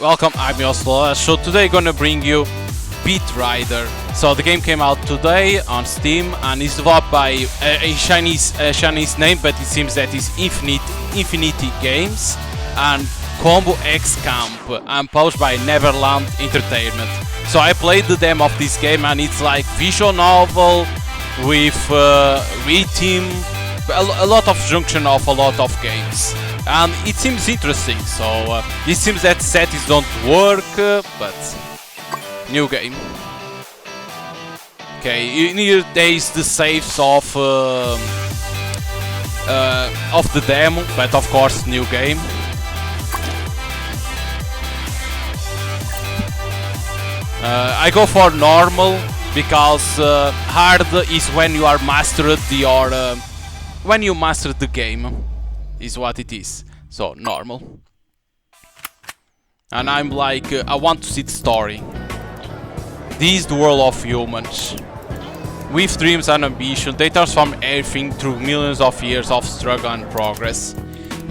Welcome, I'm Yoslo. So today gonna bring you BeatRider. So the game came out today on Steam and is developed by a Chinese name, but it seems that it's Infinity Games and Combo X Camp and published by Neverland Entertainment. So I played the demo of this game and it's like visual novel with rhythm, a lot of junction of a lot of games. And it seems interesting, so it seems that settings don't work, but new game. Okay, in here there is the saves of the demo, but of course new game. I go for normal because hard is when you are mastered when you mastered the game. Is what it is. So normal. And I'm like, I want to see the story. This is the world of humans. With dreams and ambition, they transform everything through millions of years of struggle and progress.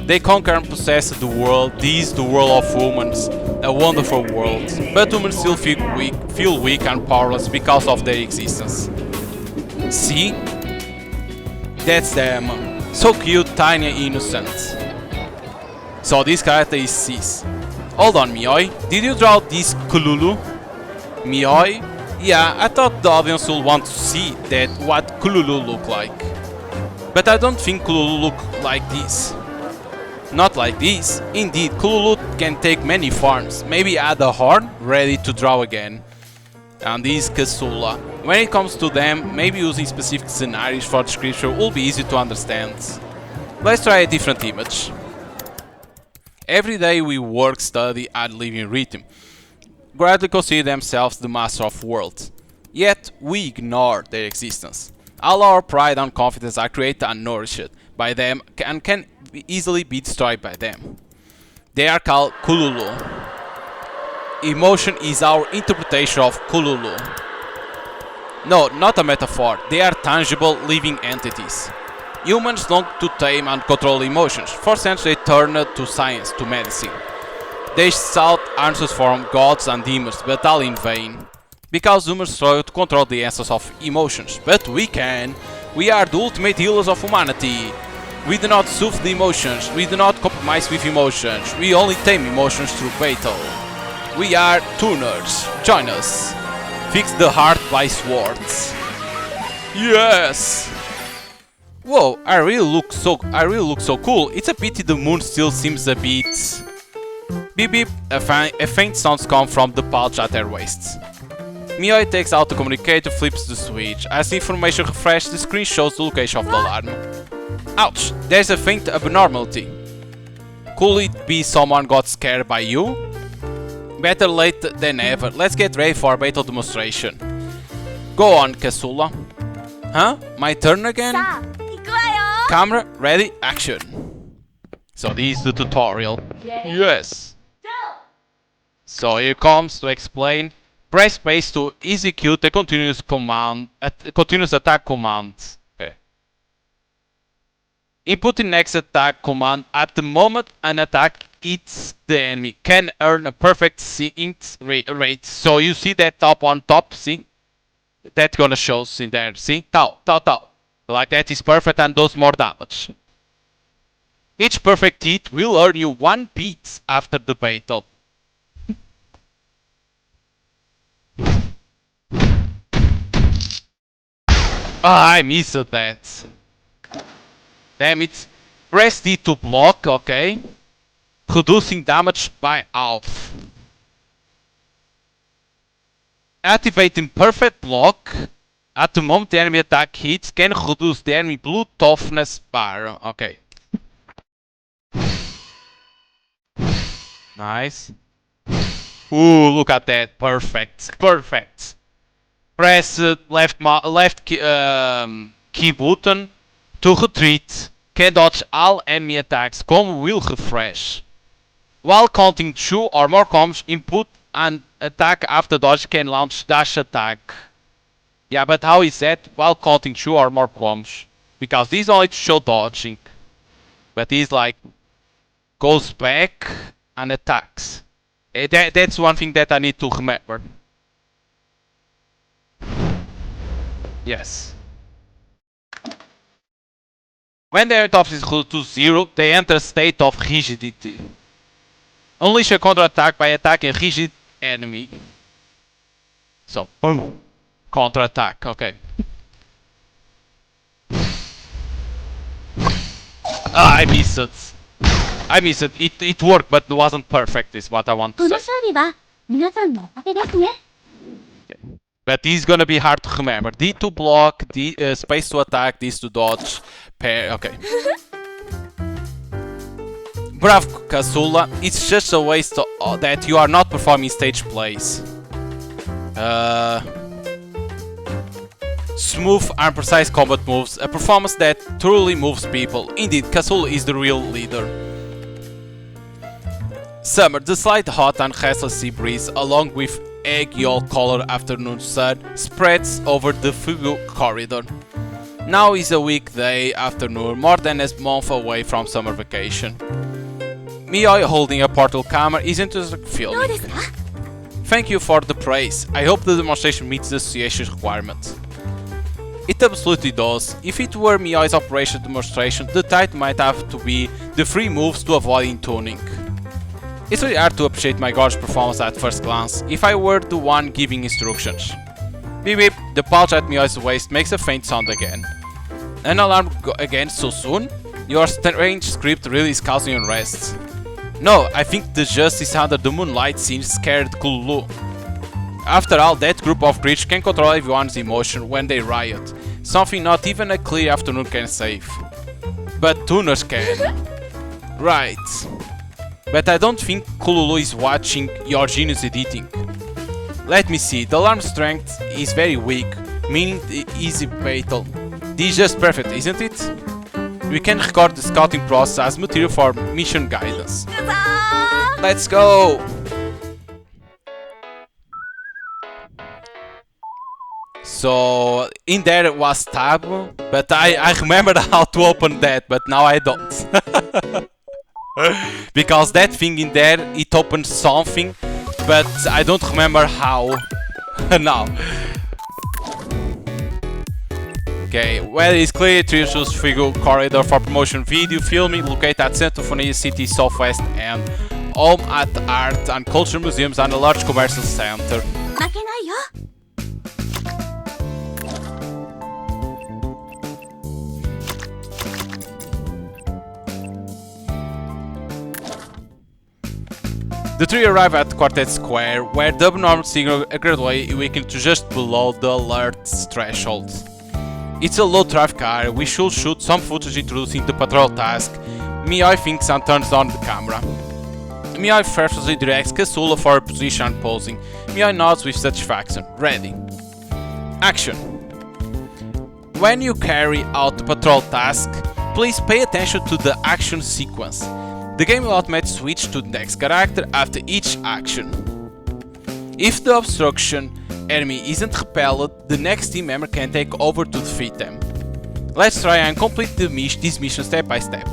They conquer and possess the world. This is the world of humans, a wonderful world. But humans still feel weak and powerless because of their existence. See? That's them. So cute, tiny, innocent. So this character is Sis. Hold on, Mioi. Did you draw this Kululu? Mioi? Yeah, I thought the audience would want to see that what Kululu look like. But I don't think Kululu look like this. Not like this. Indeed, Kululu can take many forms. Maybe add a horn, ready to draw again. And this is Kasula. When it comes to them, maybe using specific scenarios for description will be easy to understand. Let's try a different image. Every day we work, study, and live in rhythm. Gradually consider themselves the master of worlds. Yet we ignore their existence. All our pride and confidence are created and nourished by them and can easily be destroyed by them. They are called Kululu. Emotion is our interpretation of Kululu. No, not a metaphor. They are tangible, living entities. Humans long to tame and control emotions. For centuries they turned to science, to medicine. They sought answers from gods and demons, but all in vain. Because humans struggle to control the essence of emotions. But we can. We are the ultimate healers of humanity. We do not soothe the emotions. We do not compromise with emotions. We only tame emotions through battle. We are tuners. Join us. Fix the heart by swords. Yes. Whoa! I really look so cool. It's a pity the moon still seems a bit. Beep beep. A faint sound comes from the pouch at her waist. Mioi takes out the communicator, flips the switch. As the information refreshes, the screen shows the location of the alarm. Ouch! There's a faint abnormality. Could it be someone got scared by you? Better late than never. Let's get ready for a battle demonstration. Go on, Kasula. Huh? My turn again? Camera, ready, action. So this is the tutorial. Yes. So here comes to explain. Press space to execute a continuous attack command. Okay. Input the next attack command. At the moment an attack hits the enemy, can earn a perfect hit rate. So you see that top on top, see? That's gonna show in there, see? Tau. Like that is perfect and does more damage. Each perfect hit will earn you 1 beat after the battle. I missed that. Damn it. Press D to block, okay. Reducing damage by half. Activating perfect block. At the moment the enemy attack hits, can reduce the enemy blue toughness bar. Okay. Nice. Ooh, look at that. Perfect. Press left key button to retreat. Can dodge all enemy attacks. Combo will refresh. While counting 2 or more combos, input an attack after dodge can launch dash attack. Yeah, but how is that? While counting 2 or more combos. Because these only show dodging. But he's like goes back and attacks. That's one thing that I need to remember. Yes. When their top is equal to 0, they enter a state of rigidity. Unleash a counter-attack by attacking a rigid enemy. So, boom. Counter-attack, okay. I missed it. I missed it. It worked, but it wasn't perfect, is what I want to say. Okay. But this is gonna be hard to remember. D to block, D space to attack, this to dodge, pair. Okay. Bravo, Kazula. It's just a waste that you are not performing stage plays. Smooth and precise combat moves, a performance that truly moves people. Indeed, Kazula is the real leader. Summer, the slight hot and restless sea breeze, along with egg yolk colored afternoon sun, spreads over the Fugu corridor. Now is a weekday afternoon, more than a month away from summer vacation. Mioi holding a portal camera isn't a feeling. Thank you for the praise. I hope the demonstration meets the association's requirements. It absolutely does. If it were Mioi's operation demonstration, the title might have to be the 3 moves to avoid intuning. It's really hard to appreciate my gorgeous performance at first glance, if I were the one giving instructions. Beep beep, the pouch at Mioi's waist makes a faint sound again. An alarm again so soon? Your strange script really is causing unrest. No, I think the justice under the moonlight scene scared Kululu. After all, that group of creatures can control everyone's emotion when they riot, something not even a clear afternoon can save. But tuners can. Right. But I don't think Kululu is watching your genius editing. Let me see, the alarm strength is very weak, meaning the easy fatal. This is just perfect, isn't it? We can record the scouting process as material for mission guidance. Let's go! So, in there it was tab, but I remembered how to open that, but now I don't. Because that thing in there, it opens something, but I don't remember how. Now. Okay, well, it's clear to choose Figo Corridor for promotion video filming, located at Centophonia City Southwest and home at art and culture museums and a large commercial center. The three arrive at Quartet Square, where the abnormal signal gradually weakened to just below the alert threshold. It's a low traffic area, we should shoot some footage introducing the patrol task. Mioi thinks and turns on the camera. Mioi ferociously directs Kasula for her position and posing. Mioi nods with satisfaction. Ready. Action. When you carry out the patrol task, please pay attention to the action sequence. The game will automatically switch to the next character after each action. If the obstruction enemy isn't repelled, the next team member can take over to defeat them. Let's try and complete this mission step by step.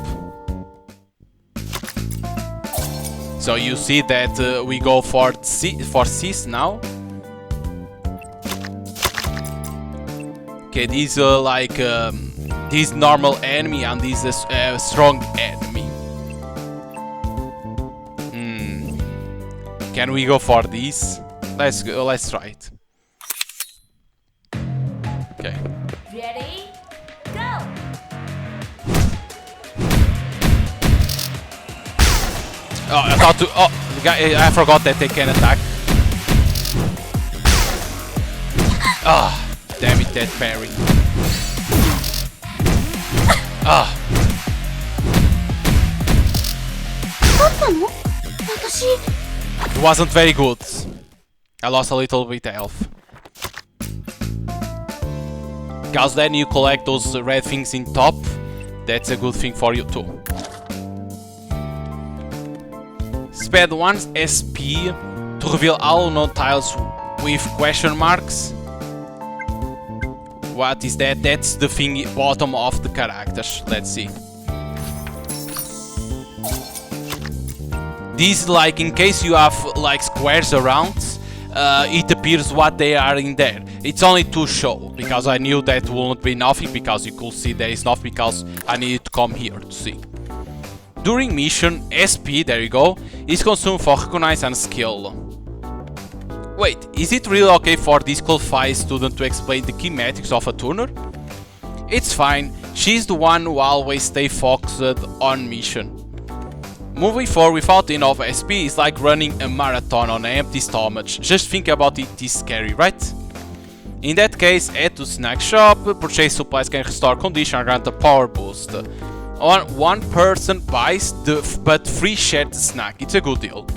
So you see that we go for Cis now. Okay, these are like this normal enemy and this strong enemy. Can we go for this? Let's go. Let's try it. Okay. Ready? Go! Oh, I thought to. Oh, I forgot that they can attack. Ah, oh, damn it, that parry. Ah. It wasn't very good. I lost a little bit of health. Because then you collect those red things in top. That's a good thing for you too. Spend 1 SP to reveal all unknown tiles with question marks. What is that? That's the thing bottom of the characters. Let's see. These, like, in case you have like squares around, it appears what they are in there. It's only to show, because I knew that wouldn't be nothing, because you could see there is nothing, because I needed to come here to see. During mission, SP, there you go, is consumed for recognize and skill. Wait, is it really okay for this qualified student to explain the key metrics of a tuner? It's fine, she's the one who always stay focused on mission. Moving forward without enough SP is like running a marathon on an empty stomach. Just think about it, is scary, right? In that case, head to snack shop, purchase supplies can restore condition and grant a power boost. One person buys but free shared snack, it's a good deal.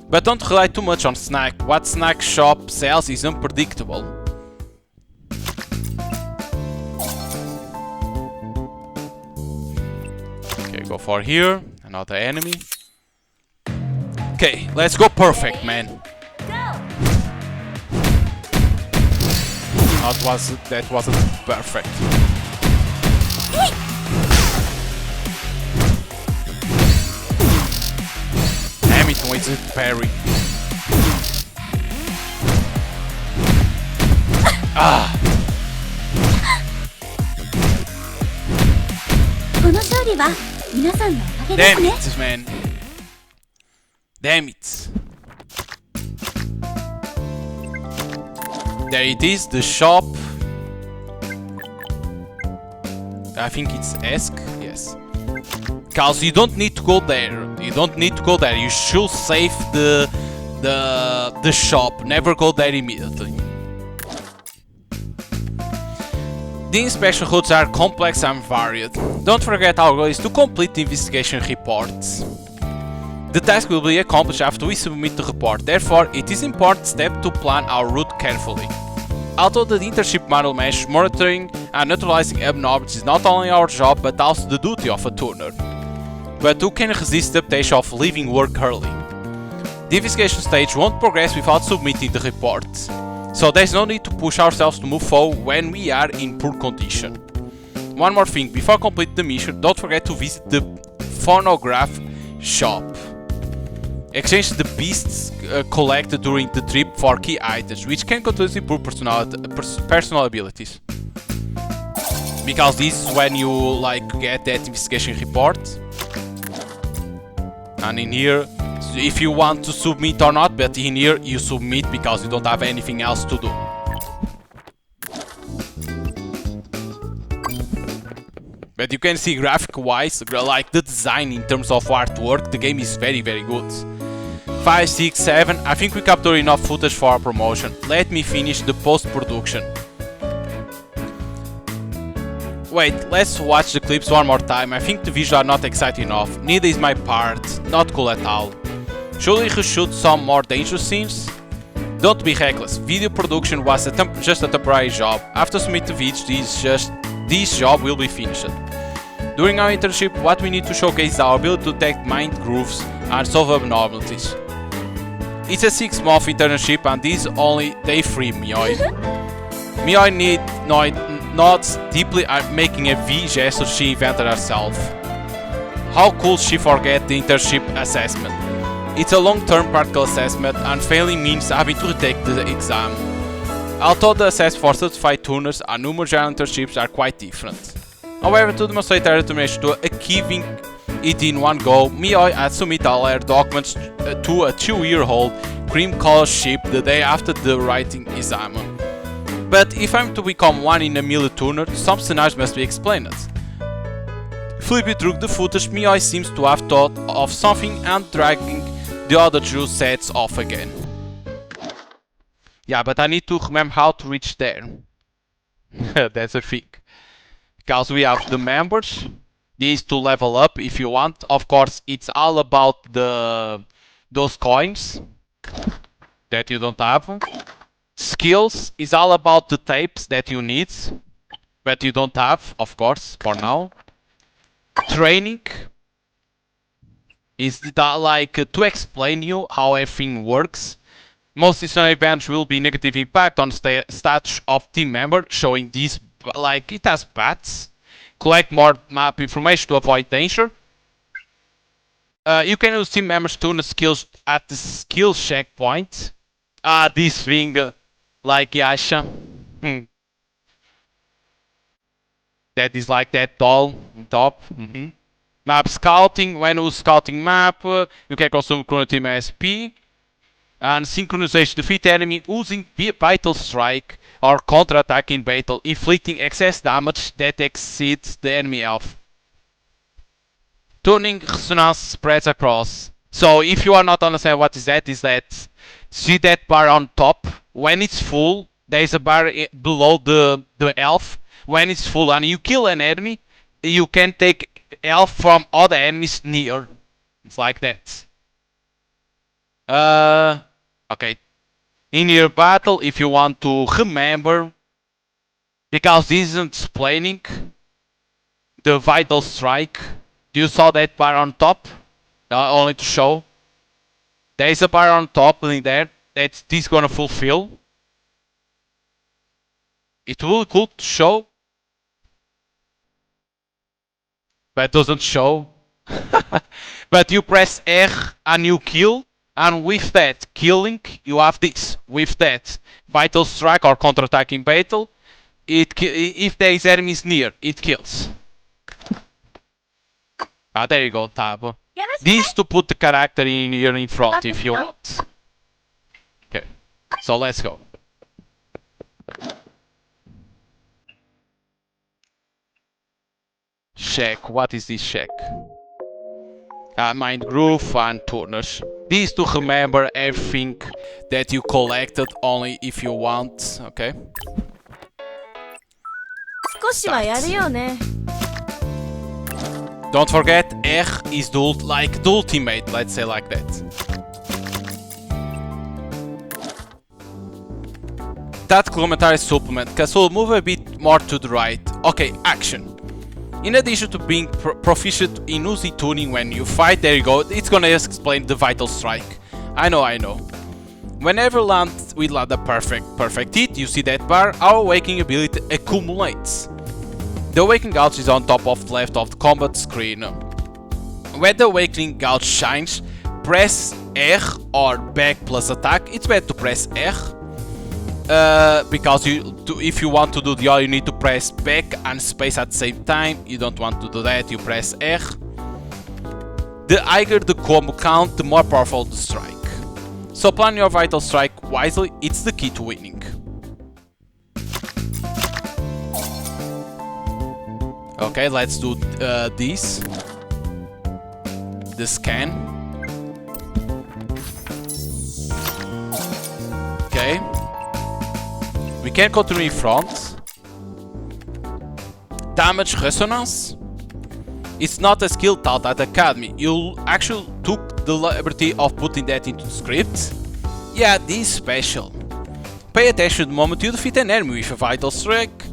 But don't rely too much on snack, what snack shop sells is unpredictable. Okay, go for here, another enemy. Okay, let's go perfect, man. That wasn't perfect. Damn it, wait a parry. Ah! Damn it, man. Damn it. There it is, the shop. I think it's Esk, yes. Cause you don't need to go there. You don't need to go there. You should save the shop. Never go there immediately. The inspection routes are complex and varied. Don't forget our goal is to complete the investigation reports. The task will be accomplished after we submit the report, therefore it is important step to plan our route carefully. Although the internship model mesh, monitoring and neutralizing abnormalities is not only our job but also the duty of a tuner. But who can resist the temptation of leaving work early? The investigation stage won't progress without submitting the report, so there's no need to push ourselves to move forward when we are in poor condition. One more thing, before completing the mission, don't forget to visit the phonograph shop. Exchange the beasts collected during the trip for key items, which can continuously improve personal abilities. Because this is when you like get that investigation report. And in here, if you want to submit or not, but in here you submit because you don't have anything else to do. But you can see graphic wise, like the design in terms of artwork, the game is very good. 5, 6, 7, I think we captured enough footage for our promotion. Let me finish the post-production. Wait, let's watch the clips one more time. I think the visuals are not exciting enough. Neither is my part, not cool at all. Should we reshoot some more dangerous scenes? Don't be reckless, video production was just a temporary job. After submitting the videos, this job will be finished. During our internship, what we need to showcase is our ability to detect mind grooves and solve abnormalities. It's a 6-month internship and this is only day 3, Mioi. Mioi nods deeply at making a V gesture she invented herself. How could she forget the internship assessment? It's a long-term practical assessment and failing means having to retake the exam. Although the assessment for certified tuners and numerous internships are quite different. However, to demonstrate her determination to achieving it in one go, Mioi had submitted all her documents to a 2-year-old cream scholarship the day after the writing exam. But if I'm to become 1 in a million tuner, some scenarios must be explained. Flipping through the footage, Mioi seems to have thought of something and dragging the other 2 sets off again. Yeah, but I need to remember how to reach there. That's a thing. Because we have the members, these to level up if you want. Of course, it's all about those coins that you don't have. Skills is all about the tapes that you need, but you don't have, of course, for now. Training is that like to explain you how everything works. Most external events will be negative impact on stats of team member, showing these like it has bats. Collect more map information to avoid danger. You can use team members to tune the skills at the skill checkpoint. This thing, like Yasha. That is like that doll on top. Map scouting. When you scouting map, you can consume current team SP. And synchronization. Defeat enemy using Vital Strike or counter-attack in battle, inflicting excess damage that exceeds the enemy health. Tuning resonance spreads across. So if you are not understanding what is that see that bar on top? When it's full, there is a bar below the health. When it's full and you kill an enemy, you can take health from other enemies near. It's like that. Okay. In your battle, if you want to remember, because this isn't explaining the Vital Strike. You saw that bar on top? Only to show. There is a bar on top in there that this gonna fulfill. It will could show, but doesn't show. But you press R and you kill, and with that killing, you have this. With that Vital Strike or counter-attacking battle, if there is enemies near, it kills. There you go, Tab. This to put the character in here in front if you want. Okay, so let's go. Check, what is this check? Mind groove and turners. These to remember everything that you collected only if you want, okay? 少しはやるよね。 Don't forget, R is dual, like the ultimate, let's say like that. That commentary supplement, because we'll move a bit more to the right. Okay, action. In addition to being proficient in Uzi tuning when you fight, there you go, it's gonna just explain the Vital Strike. I know. Whenever we land a perfect hit, you see that bar, our awakening ability accumulates. The Awakening Gouge is on top of the left of the combat screen. When the Awakening Gouge shines, press R or back plus attack. It's better to press R. Because if you want to do the other, you need to press back and space at the same time. You don't want to do that, you press R. The higher the combo count, the more powerful the strike. So plan your Vital Strike wisely, it's the key to winning. Okay, let's do this. The scan. Okay. We can continue in front. Damage resonance. It's not a skill taught at Academy. You actually took the liberty of putting that into the script. Yeah, this is special. Pay attention the moment you defeat an enemy with a Vital Strike.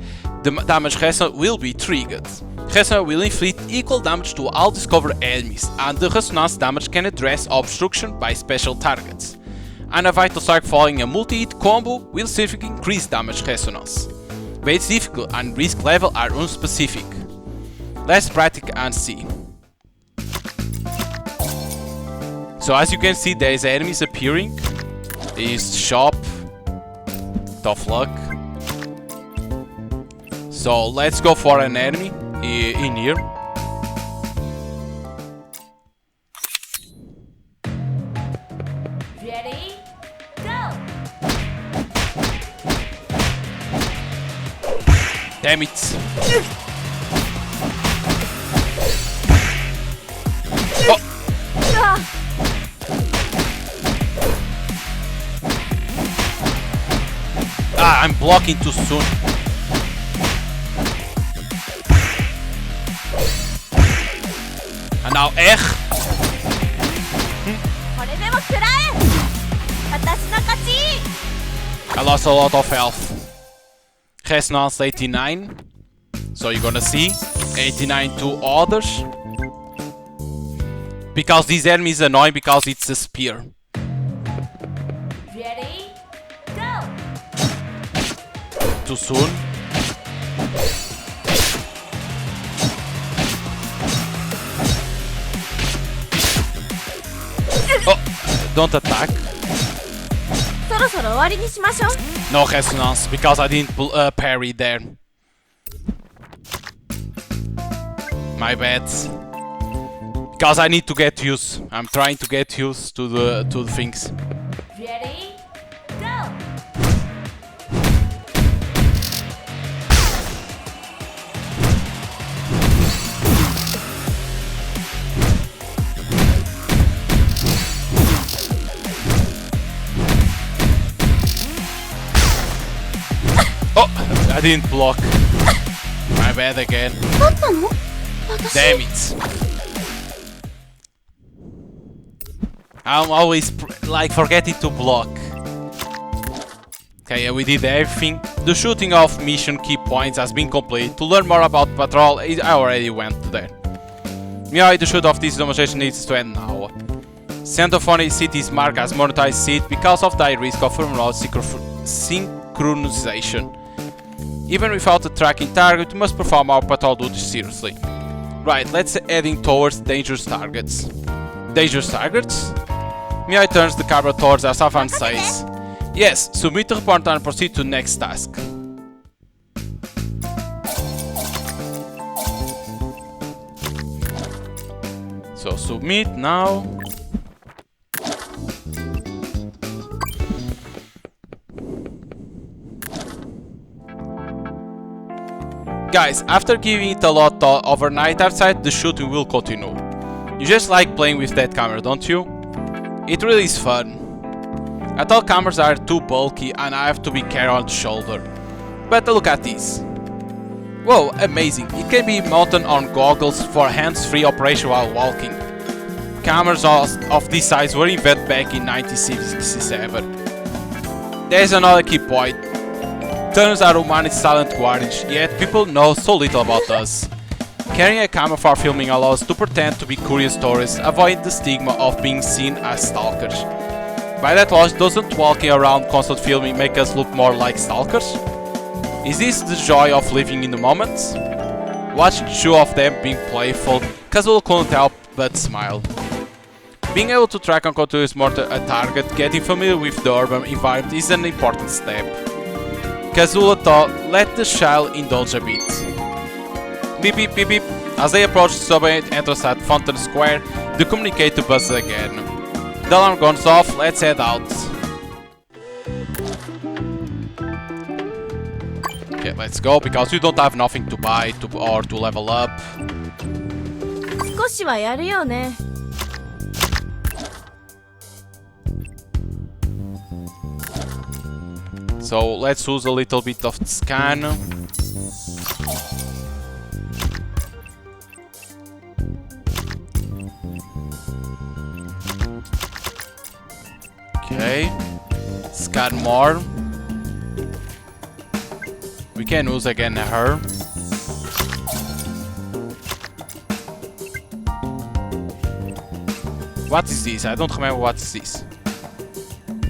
The damage resonance will be triggered. Resonance will inflict equal damage to all discovered enemies, and the resonance damage can address obstruction by special targets. And a Vital Strike following a multi-hit combo will significantly increase damage resonance. But its difficulty and risk level are unspecific. Let's practice and see. So as you can see, there is enemies appearing. There is shop. Tough luck. So let's go for an enemy in here. Ready? Go! Damn it. I'm blocking too soon. And now R. I lost a lot of health. Resonance 89. So you're gonna see 89 to others. Because this enemy is annoying because it's a spear. Ready? Go! Too soon. don't attack. そろそろ終わりにしましょう。 No resonance, because I didn't parry there. My bad. Because I need to get used. I'm trying to get used to the things. Ready? Go! Oh, I didn't block. My bad again. だったの？私。 Damn it. I'm always like forgetting to block. Okay, yeah, we did everything. The shooting of mission key points has been complete. To learn more about patrol, I already went there. Yeah, the shoot of this demonstration needs to end now. Centophony cities marked as monetized seat because of the risk of remote synchronization. Even without a tracking target, we must perform our patrol duties seriously. Right, let's heading towards dangerous targets. Dangerous targets? Miyai turns the camera towards us and says, yes, submit the report and proceed to next task. So submit now. Guys, after giving it a lot thought overnight outside, the shooting will continue. You just like playing with that camera, don't you? It really is fun. I thought cameras are too bulky and I have to be carried on the shoulder. But look at this. Whoa, amazing. It can be mounted on goggles for hands-free operation while walking. Cameras of this size were invented back in 1967. There's another key point. Turns out humanity's silent guardians, yet people know so little about us. Carrying a camera for filming allows us to pretend to be curious tourists, avoiding the stigma of being seen as stalkers. By that logic, doesn't walking around constant filming make us look more like stalkers? Is this the joy of living in the moment? Watching two of them being playful, Kazuo couldn't help but smile. Being able to track and continuously monitor a target, getting familiar with the urban environment is an important step. Kazuo thought, let the child indulge a bit. Beep beep beep beep. As they approach the subway entrance at Fountain Square, the communicator buzzes again. The alarm goes off, let's head out. Okay, let's go, because we don't have nothing to buy or to level up. 少しはやるよね。 So let's use a little bit of the scan. Okay, scan more. We can use again her. What is this? I don't remember what is this.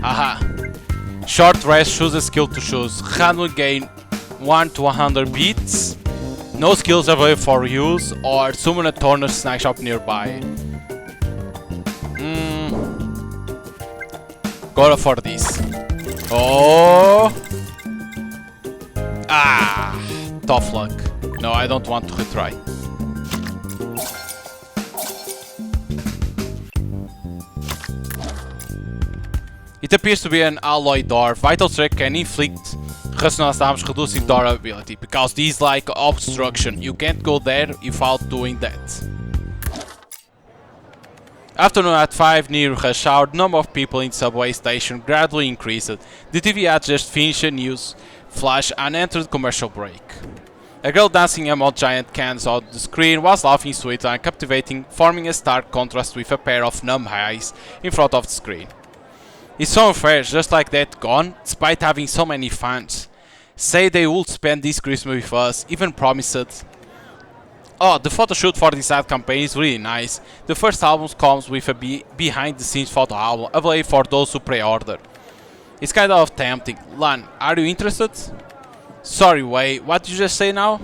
Haha. Short rest, choose a skill to choose. Hand will gain 1 to 100 beats. No skills available for use, or summon a Turner snack shop nearby. Go for this. Oh! Ah! Tough luck. No, I don't want to retry. It appears to be an alloy door. Vital Strike can inflict resonance damage, reducing door ability. Because these like obstruction. You can't go there without doing that. Afternoon at 5 near rush hour, the number of people in the subway station gradually increased. The TV had just finished a news flash and entered commercial break. A girl dancing among giant cans on the screen was laughing sweetly and captivating, forming a stark contrast with a pair of numb eyes in front of the screen. It's so unfair, just like that gone, despite having so many fans. Say they would spend this Christmas with us, even promised it. Oh, the photo shoot for this ad campaign is really nice. The first album comes with a behind the scenes photo album, available for those who pre-order. It's kind of tempting. Lan, are you interested? Sorry, wait, what did you just say now?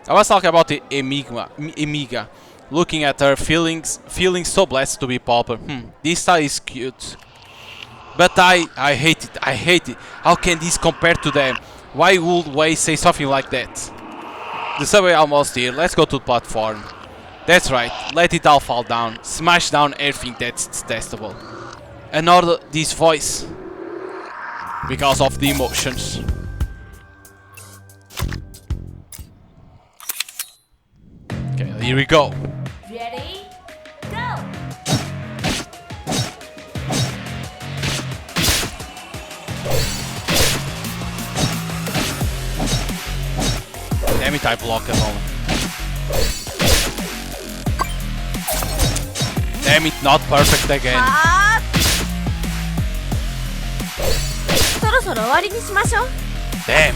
I was talking about the Amiga. Looking at her, feeling so blessed to be pauper. This style is cute. But I hate it. I hate it. How can this compare to them? Why would Way say something like that? The subway almost here. Let's go to the platform. That's right. Let it all fall down. Smash down everything that's detestable. Another this voice. Because of the emotions. Okay, here we go. Ready? Go! Damn it, I blocked it all. Damn it, not perfect again. そろそろ終わりにしましょう。 Damn.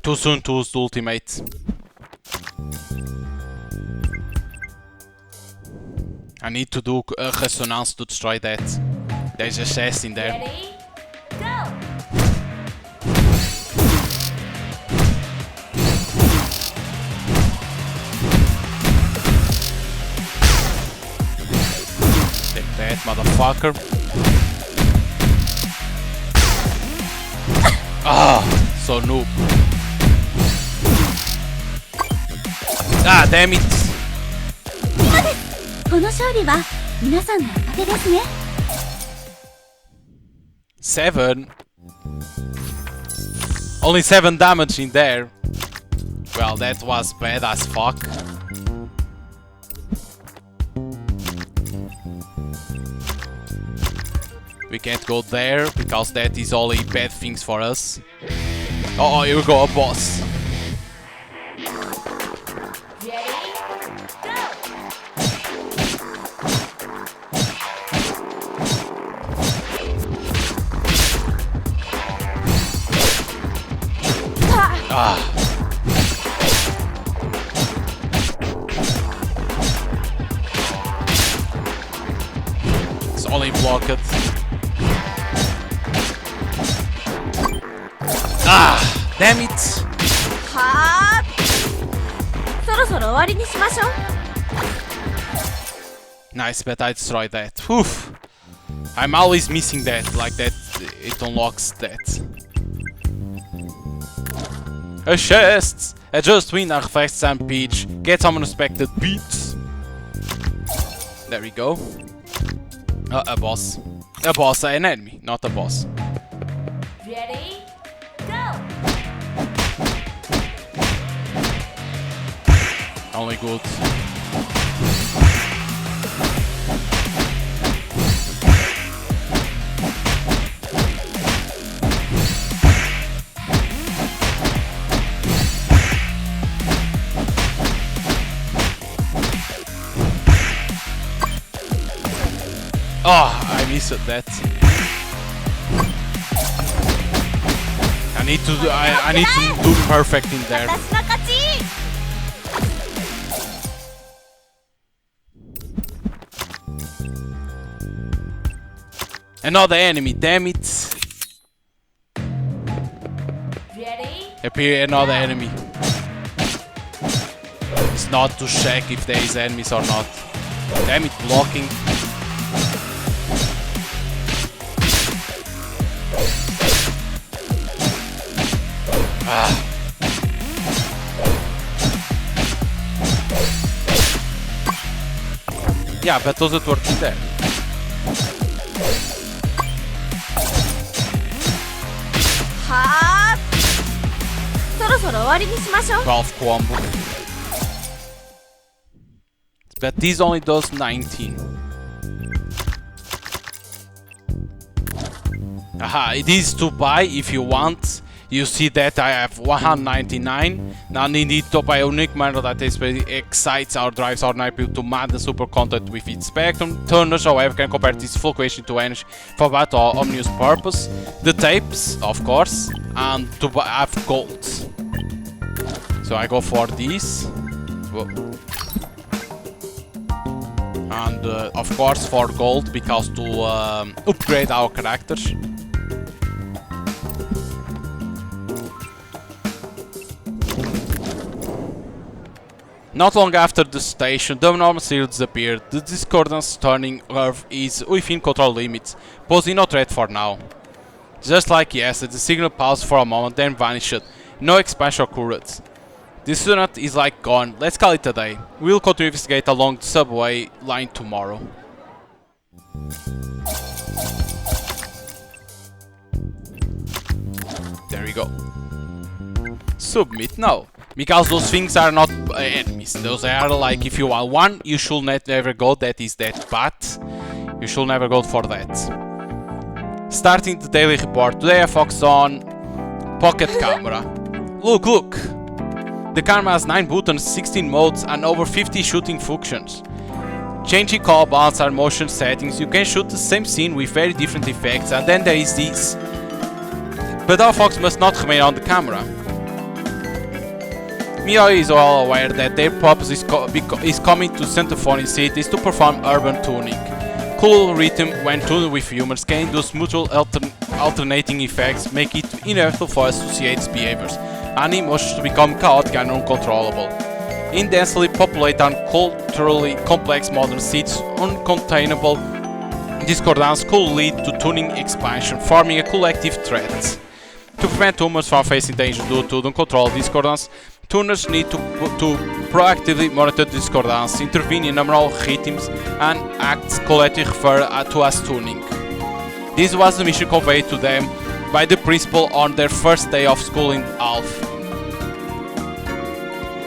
Too soon to use the ultimate. I need to do a resonance to destroy that. There's a chest in there. Ready? Go! Take that, motherfucker. Ah, so noob. Ah, damn it. この勝利は皆さんのおかげですね。 7? Only 7 damage in there. Well, that was bad as fuck. We can't go there because that is only bad things for us. Oh, here we go, a boss. Ready? Go! Ah. It's only blocked. Ah, damn it. はあ。そろそろ終わりにしましょう。 Nice, but I destroyed that. Oof. I'm always missing that, like that it unlocks that. A chest! A just win a reflects and peach. Get some unexpected beats. There we go. A boss. A boss, an enemy, not a boss. Ready? Go! Only good. Oh, I missed that. I need to do perfect in there. 私の勝ち。 Another enemy, damn it. Ready? Appear another enemy. It's not to check if there is enemies or not. Damn it, blocking. Ah. Yeah, but does it work in there?はあ。そろそろ終わりにしましょう。 12 combo. But this only does 19. Aha, it is to buy if you want. You see that I have 199. Now we need to buy a unique model that excites or drives our night to mad and super content with its spectrum. Turners, however, can convert this fluctuation to energy for that or omnious purpose. The tapes, of course, and to have gold. So I go for these. Whoa. And of course for gold, because to upgrade our characters. Not long after the station, the normal signal disappeared. The discordance turning Earth is within control limits, posing no threat for now. Just like yesterday, the signal paused for a moment, then vanished. No expansion occurred. This unit is like gone. Let's call it a day. We'll continue to investigate along the subway line tomorrow. There we go. Submit now. Because those things are not enemies. Those are like, if you want one, you should never go, that is that. But you should never go for that. Starting the daily report. Today I focus on pocket camera. Look, look! The camera has 9 buttons, 16 modes and over 50 shooting functions. Changing color balance and motion settings, you can shoot the same scene with very different effects, and then there is this. But our focus must not remain on the camera. Mio is well aware that their purpose is coming to Centophony cities to perform urban tuning. Cool rhythm when tuned with humans can induce mutual alternating effects, make it inevitable for associates' behaviors and emotions to become chaotic and uncontrollable. In densely populated and culturally complex modern cities, uncontainable discordance could lead to tuning expansion, forming a collective threat. To prevent humans from facing danger due to uncontrolled discordance, tuners need to proactively monitor discordance, intervene in numeral rhythms, and acts collectively referred to as tuning. This was the mission conveyed to them by the principal on their first day of school in Alf.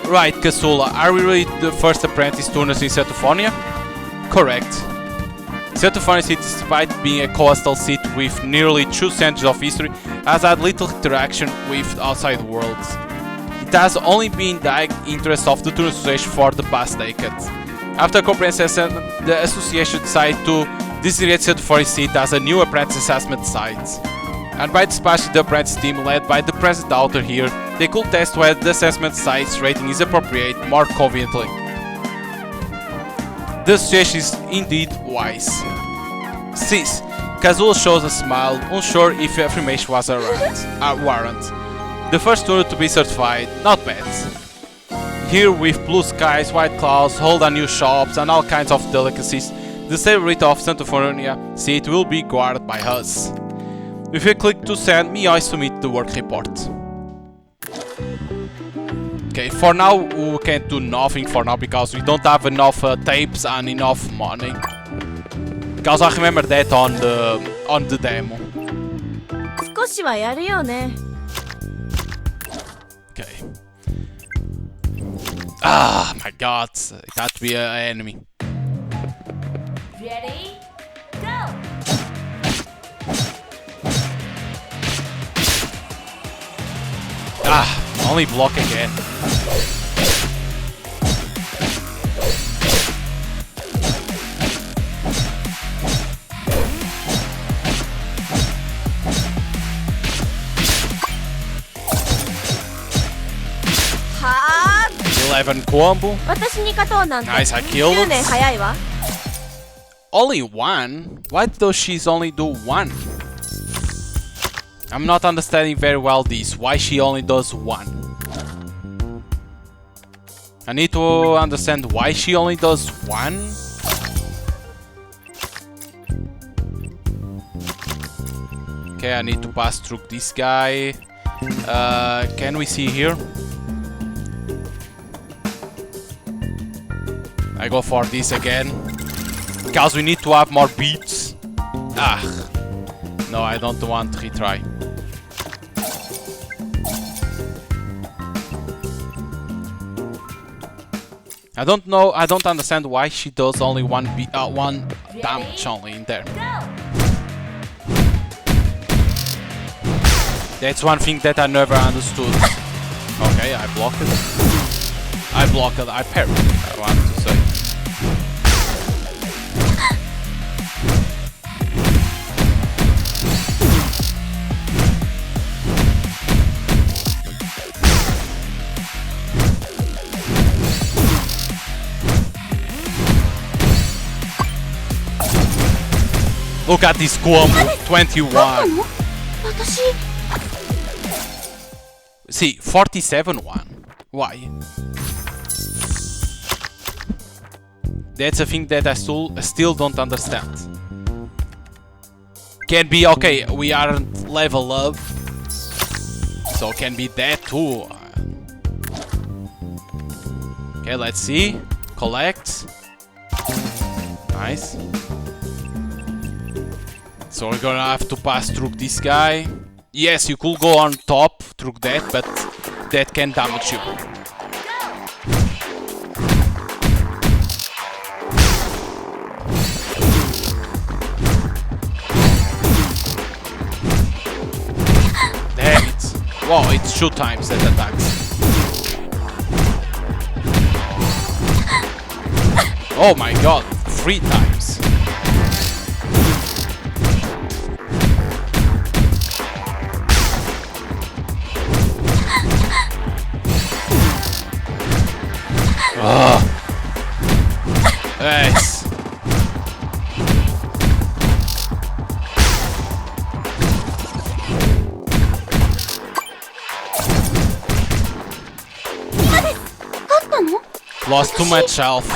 Right, Kasula, are we really the first apprentice tuners in Centophonia? Correct. Centophonia City, despite being a coastal city with nearly 2 centuries of history, has had little interaction with outside worlds. It has only been the interest of the Tuner Association for the past decade. After a comprehensive assessment, the association decided to designate Centophonia City as a new apprentice assessment site. And by dispatching the apprentice team led by the present author here, they could test whether the assessment site's rating is appropriate more conveniently. The association is indeed wise. Sis, Kazula shows a smile, unsure if affirmation was a warrant. The first tuner to be certified, not bad. Here with blue skies, white clouds, whole new shops and all kinds of delicacies, the celebrity of Centophonia City will be guarded by us. If you click to send, I submit the work report. Okay, for now we can't do nothing for now because we don't have enough tapes and enough money. Because I remember that on the demo. 少しはやるよね。 Okay. Ah, my God! It had to be an enemy. Ready? Go! Ah, only block again. Ha! 11 combo. 私に勝とうなんて Nice, I killed 10年 it. 早いわ。 Only one? Why does she only do one? I'm not understanding very well this. Why she only does one? I need to understand why she only does one. Okay, I need to pass through this guy. Can we see here? I go for this again. Because we need to have more beats. Ah. No, I don't want to retry. I don't know, I don't understand why she does only one damage only in there. That's one thing that I never understood. Okay, I block it. I block it, I parry, I want to say. Look at this combo, 21. See, 47-1. Why? That's a thing that I still don't understand. Can be okay, we aren't level up, so can be that too. Okay, let's see. Collect. Nice. So we're gonna have to pass through this guy. Yes, you could go on top through that, but that can damage you. Damn it. Wow, it's 2 times that attacks. Oh my god, 3 times. Nice. Lost too much health.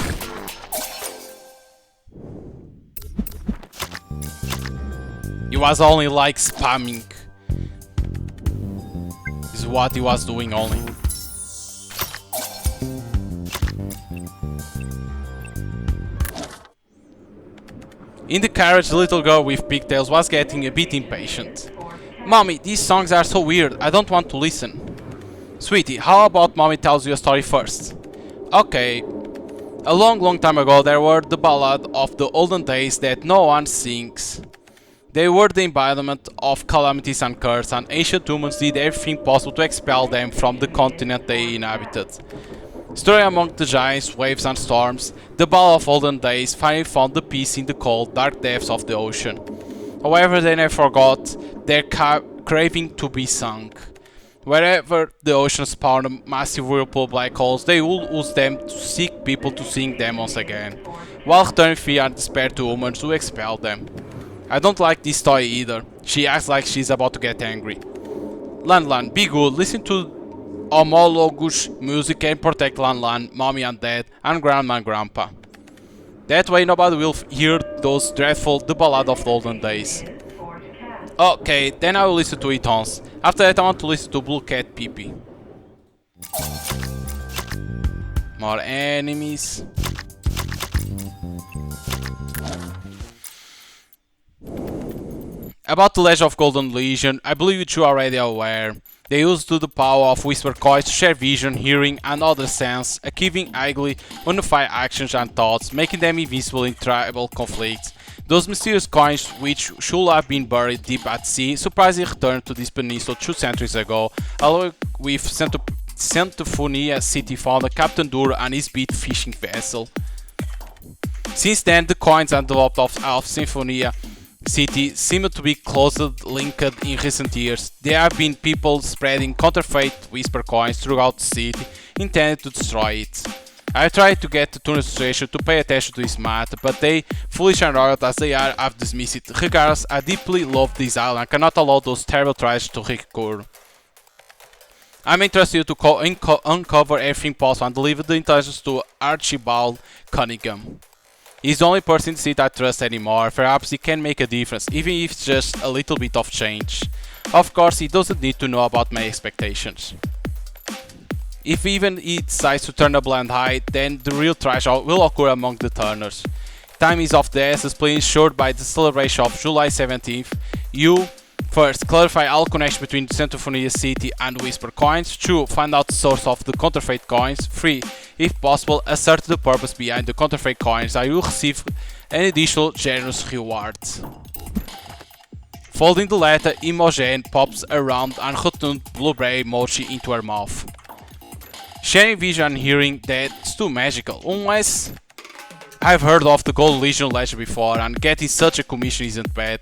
He was only like spamming. Is what he was doing only. In the carriage, the little girl with pigtails was getting a bit impatient. Mommy, these songs are so weird, I don't want to listen. Sweetie, how about mommy tells you a story first? Okay. A long time ago there were the ballad of the olden days that no one sings. They were the embodiment of calamities and curse, and ancient humans did everything possible to expel them from the continent they inhabited. Story among the giants, waves and storms, the ballad of olden days finally found the peace in the cold, dark depths of the ocean. However, they never forgot their craving to be sung. Wherever the ocean spawned massive whirlpool black holes, they would use them to seek people to sing them once again, while returning fear and despair to humans who expelled them. I don't like this story either. She acts like she's about to get angry. Lan, be good, listen to homologous music and protect Lan, mommy and dad, and grandma and grandpa. That way nobody will hear those dreadful The Ballad of the Olden Days. Okay, then I will listen to it once. After that I want to listen to Blue Cat Pee. More enemies. About the Legend of Golden Legion, I believe you are already aware. They used the power of Whisper Coins to share vision, hearing and other sense, achieving highly unified actions and thoughts, making them invisible in tribal conflicts. Those mysterious coins, which should have been buried deep at sea, surprisingly returned to this peninsula 2 centuries ago, along with Centophonia City founder Captain Dur and his beat fishing vessel. Since then, the coins and developed of Symphonia City seem to be closely linked in recent years. There have been people spreading counterfeit Whisper coins throughout the city, intended to destroy it. I tried to get the Tunnel Association to pay attention to this matter, but they, foolish and arrogant as they are, have dismissed it. Regardless, I deeply love this island and cannot allow those terrible tragedies to recur. I'm interested to uncover everything possible and deliver the intelligence to Archibald Cunningham. He's the only person in the city I trust anymore. Perhaps he can make a difference, even if it's just a little bit of change. Of course, he doesn't need to know about my expectations. If even he decides to turn a blind eye, then the real tragedy will occur among the turners. Time is of the essence, please ensured by the celebration of July 17th. You, first, clarify all connection between Centophonia City and Whisper Coins. 2. Find out the source of the counterfeit coins. 3. If possible, assert the purpose behind the counterfeit coins and you will receive an additional generous reward. Folding the letter, Imogen pops around and returns blueberry mochi into her mouth. Sharing vision and hearing, that's too magical, unless I've heard of the Gold Legion legend before and getting such a commission isn't bad.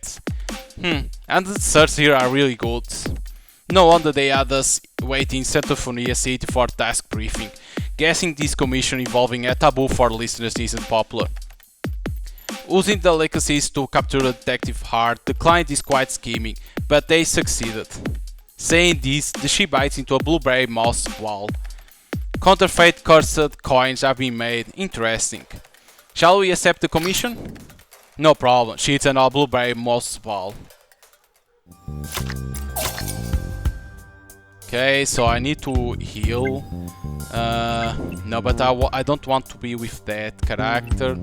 And the certs here are really good. No wonder they had us waiting in Centophonia City for task briefing. Guessing this commission involving a taboo for listeners isn't popular. Using the legacies to capture the detective heart, the client is quite scheming, but they succeeded. Saying this, the she bites into a blueberry moss wall. Counterfeit cursed coins have been made. Interesting. Shall we accept the commission? No problem. Sheets and a blueberry moss ball. Okay, so I need to heal. No, but I don't want to be with that character.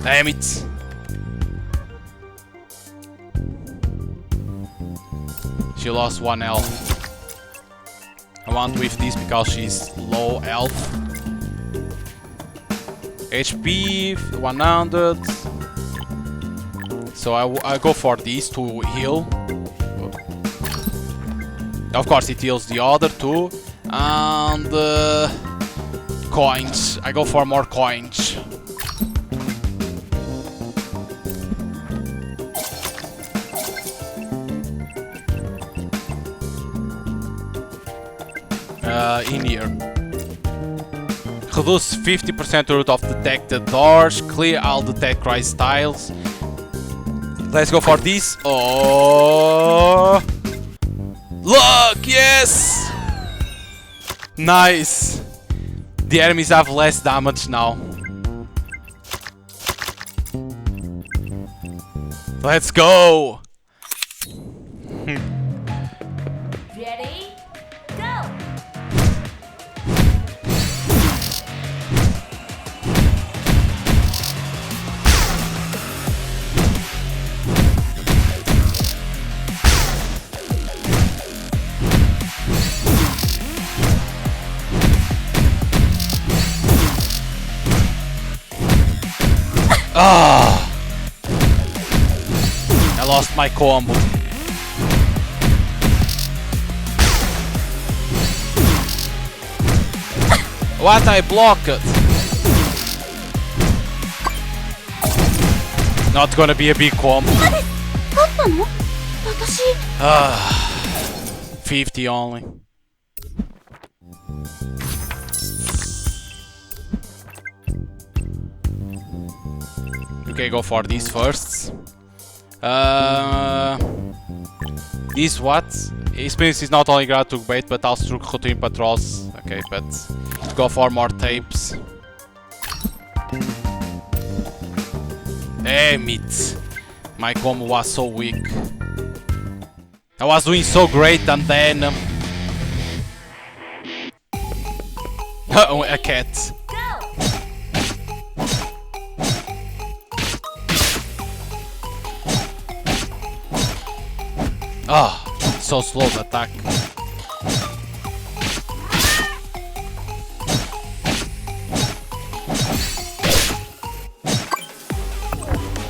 Damn it! She lost 1 health. I want with this because she's low health. HP 100. So I go for this to heal. Of course it heals the other two. And coins. I go for more coins. In here. Reduce 50% route of detected doors. Clear all detect rise tiles. Let's go for this. Oh! Look! Yes! Nice! The enemies have less damage now. Let's go! Ready? Go! Ah! I lost my combo. What? I blocked it. Not gonna be a big combo. 勝ったの？私 50 only. Okay, go for these first. This what? Experience is not only granted to bait but also through routine patrols. Okay, but go for more tapes. Damn it! My combo was so weak. I was doing so great and then... oh, a cat. Ah, so slow the attack.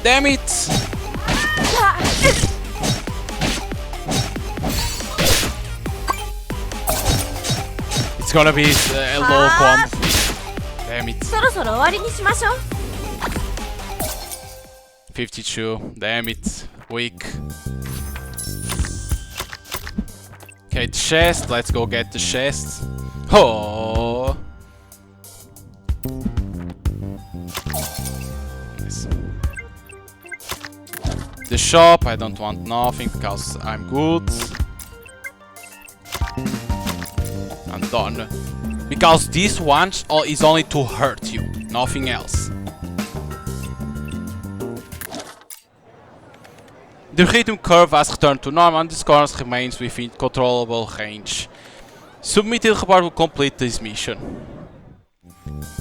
Damn it! It's gonna be a low comp. Damn it. そろそろ終わりにしましょう。52. Damn it. Weak. Okay, the chest. Let's go get the chest. Oh. Nice. The shop. I don't want nothing because I'm good. I'm done. Because this one is only to hurt you, nothing else. The rhythm curve has returned to normal and the scores remains within controllable range. Submitted report will complete this mission.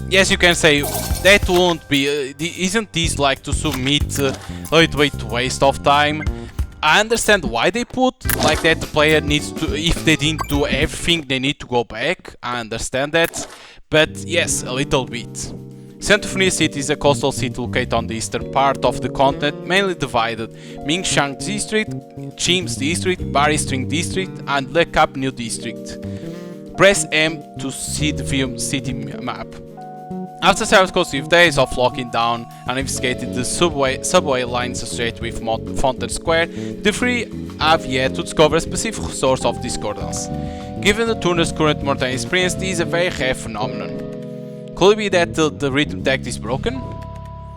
Yes, you can say that won't be. Isn't this like to submit a little bit waste of time? I understand why they put like that. The player needs to, if they didn't do everything, they need to go back. I understand that, but yes, a little bit. Centophonia City is a coastal city located on the eastern part of the continent, mainly divided Mingshan District, Chims District, Bari String District, and Le Cap New District. Press M to see the city map. After several consecutive days of locking down and investigating the subway lines associated with Fountain Square, the three have yet to discover a specific source of discordance. Given the turner's current mortality experience, this is a very rare phenomenon. Could it be that the rhythm tech is broken?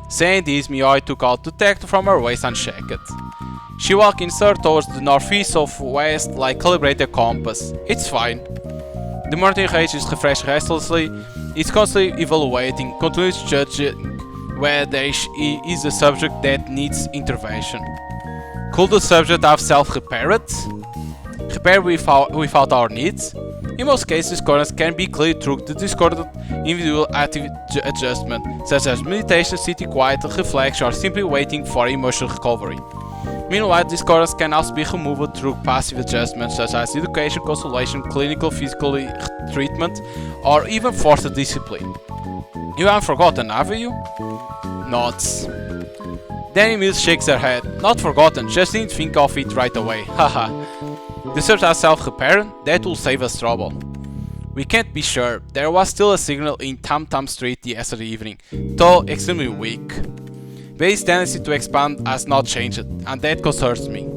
Saying this, Miyoi took out the tech from her waist and checked it. She walked instead towards the northeast of west like calibrated compass. It's fine. The mortality rage is refreshed restlessly. It's constantly evaluating, continues judging where there is a subject that needs intervention. Could the subject have self-repaired? Repair without our needs? In most cases, discordance can be cleared through the discordant individual active adjustment, such as meditation, sitting quiet, reflection, or simply waiting for emotional recovery. Meanwhile, discordance can also be removed through passive adjustments such as education, consolation, clinical physical treatment, or even forced discipline. You haven't forgotten, have you? Nods. Danny Mills shakes her head. Not forgotten, just didn't think of it right away. Haha. The subject has self-repairing? That will save us trouble. We can't be sure. There was still a signal in Tam Tam Street yesterday evening, though extremely weak. Bay's tendency to expand has not changed, and that concerns me.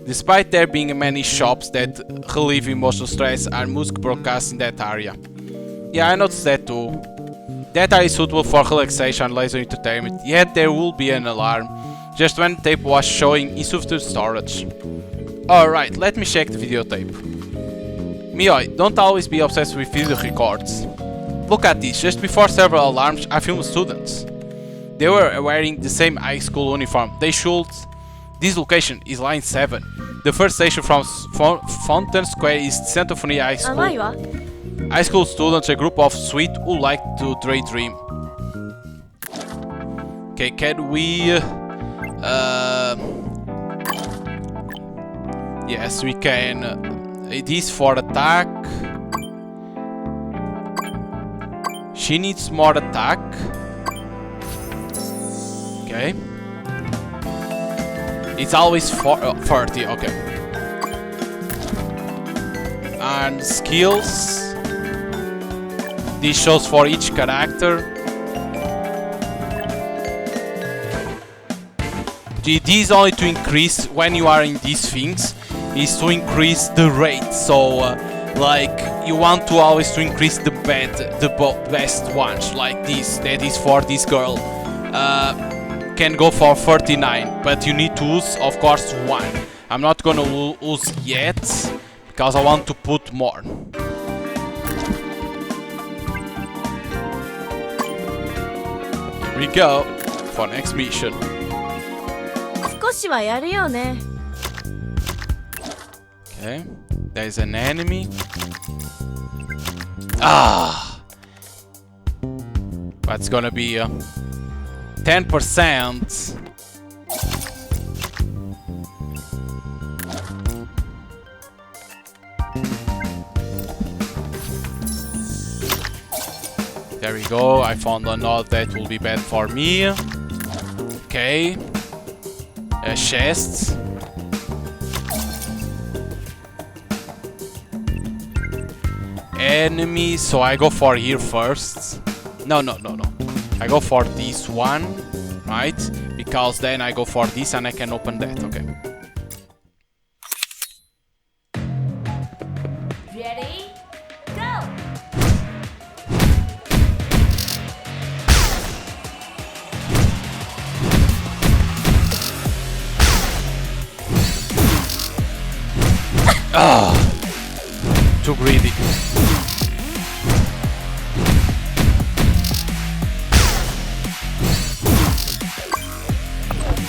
Despite there being many shops that relieve emotional stress and music broadcasts in that area. Yeah, I noticed that too. That area is suitable for relaxation and leisure entertainment, yet there will be an alarm, just when the tape was showing insufficient storage. Alright, let me check the videotape. Mioi, don't always be obsessed with video records. Look at this, just before several alarms I filmed students. They were wearing the same high school uniform. They should... This location is line 7. The first station from Fountain Square is Centophonia High School. High school students, a group of sweet who like to daydream. Okay, can we... Yes, we can. It is for attack. She needs more attack. Okay. It's always 30, okay. And skills. This shows for each character. These only to increase when you are in these things. Is to increase the rate, so like you want to always to increase the best ones, like this, that is for this girl, can go for 39, but you need to use of course one. I'm not gonna use yet, because I want to put more. Here we go, for next mission. 少しはやるよね。 Okay, there's an enemy. Ah! That's gonna be 10%. There we go, I found a node that will be bad for me. Okay. A chest. Enemy, so I go for here first. No. I go for this one, right? Because then I go for this and I can open that, okay. Ready? Go! Ah! Too greedy.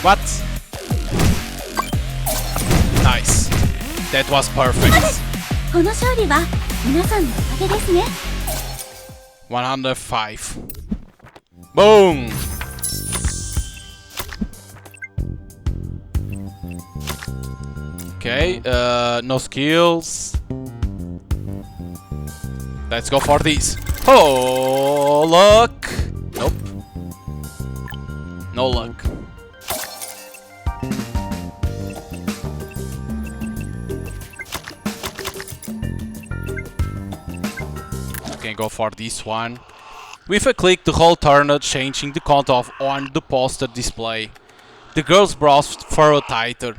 What? Nice. That was perfect. この勝利は皆さんのおかげですね。105. Boom! Okay, no skills. Let's go for these. Oh, luck! Nope. No luck. Okay, go for this one. With a click, the whole turned, changing the content on the poster display. The girl's brows furrowed tighter.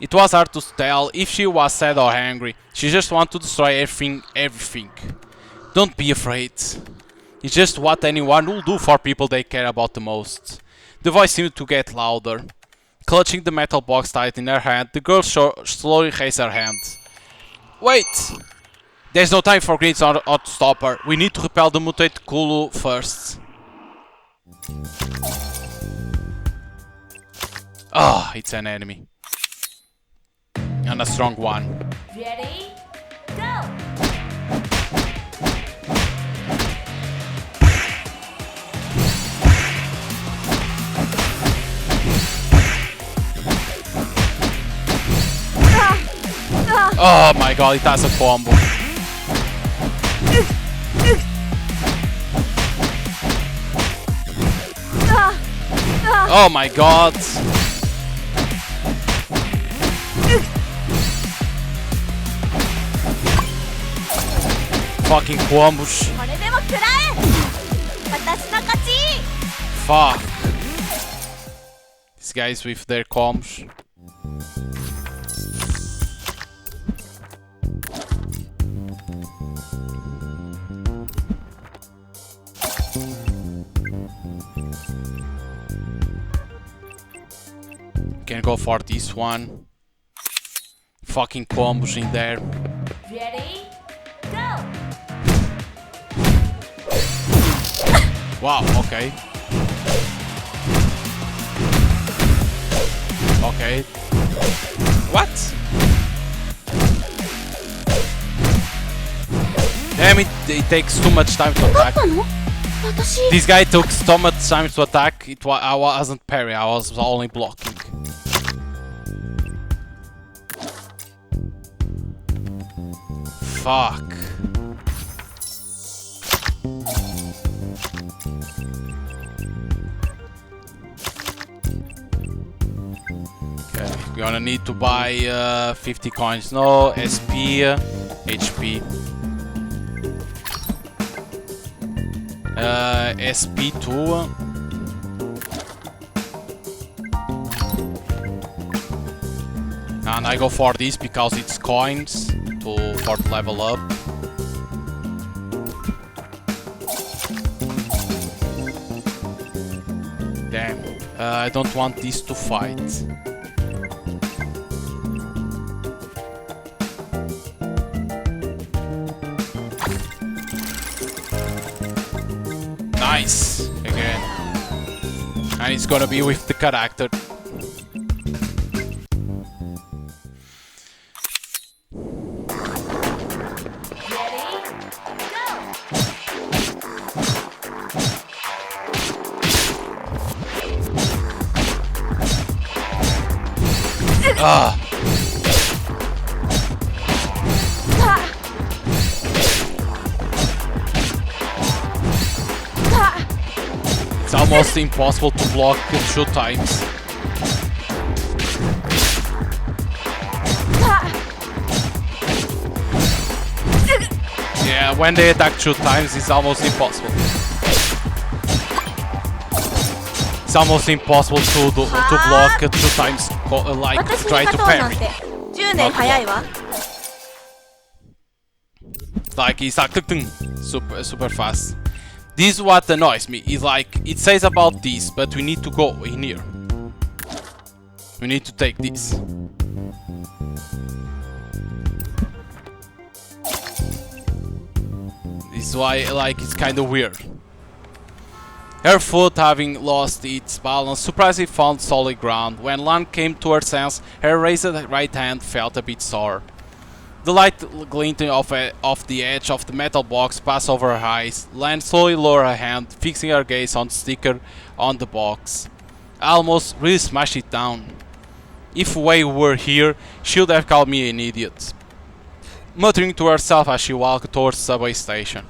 It was hard to tell if she was sad or angry. She just wanted to destroy everything. Don't be afraid. It's just what anyone will do for people they care about the most. The voice seemed to get louder. Clutching the metal box tight in her hand, the girl slowly raised her hand. Wait! There's no time for greens or to stop her. We need to repel the mutate Kulu first. Ah, it's an enemy. And a strong one. Ready? Go! Oh my god, it has a combo. Oh my god. Fucking combos. これでも食らえ私の勝ち Fuck. These guys with their combos. Can go for this one. Fucking combos in there. Ready? Go! Wow, okay. Okay. What? Damn it, it takes too much time to attack. 私 This guy took so much time to attack, I wasn't parrying, I was only blocking. Fuck. Okay, we're gonna need to buy 50 coins. No, SP, HP. SP2. And I go for this because it's coins for the level up. Damn, I don't want this to fight. Nice, again. And it's gonna be with the character. Ah. It's almost impossible to block 2 times. Yeah, when they attack 2 times, it's almost impossible. It's almost impossible to block 2 times, like try to parry. 10年早いわ Like it's like super fast. This is what annoys me. Is like it says about this, but we need to go in here. We need to take this. This is why like it's kind of weird. Her foot, having lost its balance, surprisingly found solid ground. When Lan came to her sense, her raised right hand felt a bit sore. The light glinting off the edge of the metal box passed over her eyes. Lan slowly lowered her hand, fixing her gaze on the sticker on the box. Almost really smashed it down. If Wei were here, she would have called me an idiot. Muttering to herself as she walked towards the subway station.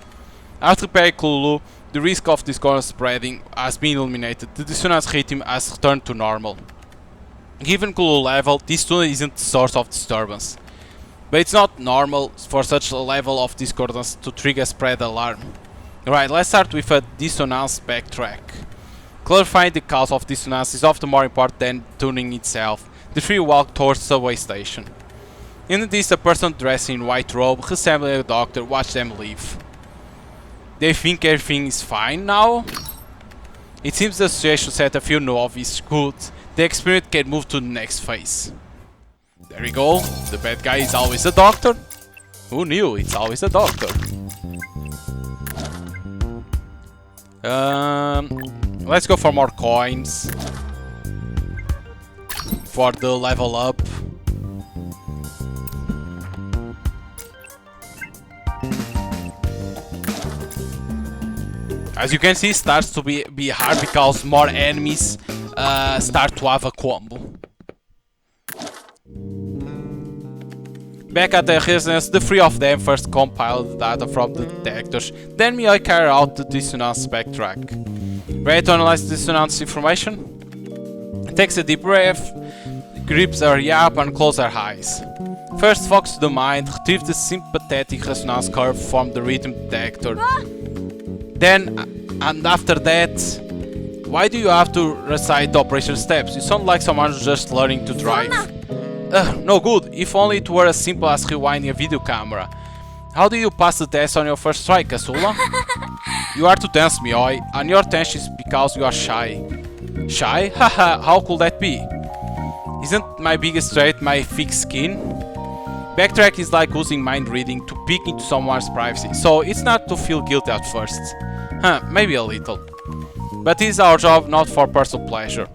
After repairing Kululu, the risk of discord spreading has been eliminated. The dissonance rhythm has returned to normal. Given Kululu level, this tune isn't the source of disturbance. But it's not normal for such a level of discordance to trigger spread alarm. Right, let's start with a dissonance backtrack. Clarifying the cause of dissonance is often more important than tuning itself. The three walk towards the subway station. In the distance, a person dressed in white robe, resembling a doctor, watched them leave. They think everything is fine now? It seems the situation set a few novices good. The experiment can move to the next phase. There we go. The bad guy is always a doctor. Who knew? It's always a doctor. Let's go for more coins. For the level up. As you can see, it starts to be hard because more enemies start to have a combo. Back at the residence, the three of them first compile the data from the detectors, then Miyoi carry out the dissonance backtrack. Ready to analyze the dissonance information? Takes a deep breath, grips her yap and closes her eyes. First focus the mind, retrieve the sympathetic resonance curve from the rhythm detector. Then, and after that, why do you have to recite the operation steps? You sound like someone who's just learning to drive. No good, if only it were as simple as rewinding a video camera. How do you pass the test on your first try, Kasula? You are too tense, Miyoi, and your tension is because you are shy. Shy? Haha, how could that be? Isn't my biggest trait my thick skin? Backtrack is like using mind reading to peek into someone's privacy, so it's not to feel guilty at first. Maybe a little. But it is our job, not for personal pleasure.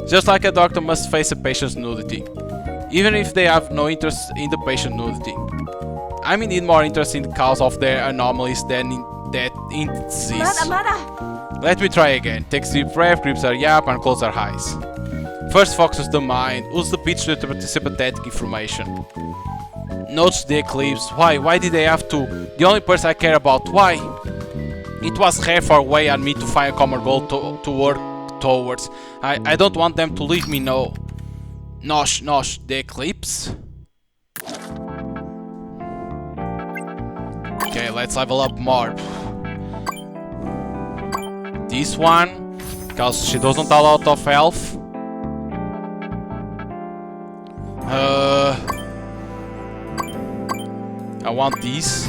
Just like a doctor must face a patient's nudity, even if they have no interest in the patient nudity. I'm indeed more interested in the cause of their anomalies than in disease. Let me try again. Takes a deep breath, grips her yap and closes her eyes. First focuses the mind, uses the pitch to interpret the sympathetic information. Notes the eclipse. Why did they have to? The only person I care about. Why? It was her for a way on me to find a common goal to work towards. I don't want them to leave me, no. Nosh, the eclipse? Okay, let's level up more. This one, because she doesn't have a lot of health. I want these.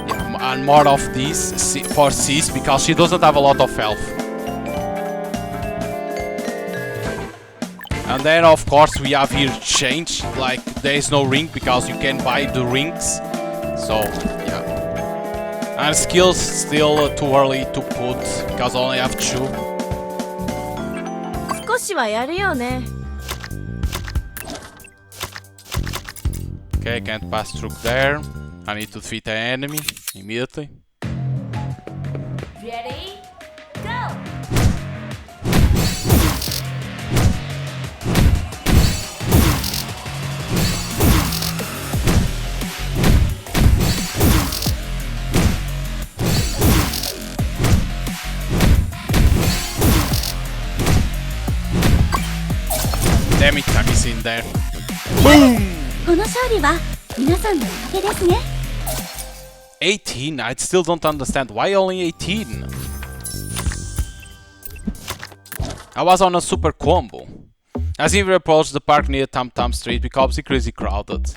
Yeah, and more of these for C's because she doesn't have a lot of health. And then of course we have here change, like there is no ring because you can buy the rings. So yeah. And skills still too early to put because I only have 2. 少しはやるよね。 Okay, I can't pass through there. I need to defeat the enemy immediately. Ready? Go! Damn it, I'm missing there. Boom! この勝利は皆さんのおかげですね。 18? I still don't understand. Why only 18? I was on a super combo. As we approach the park near Tam Tam Street becomes crazy crowded.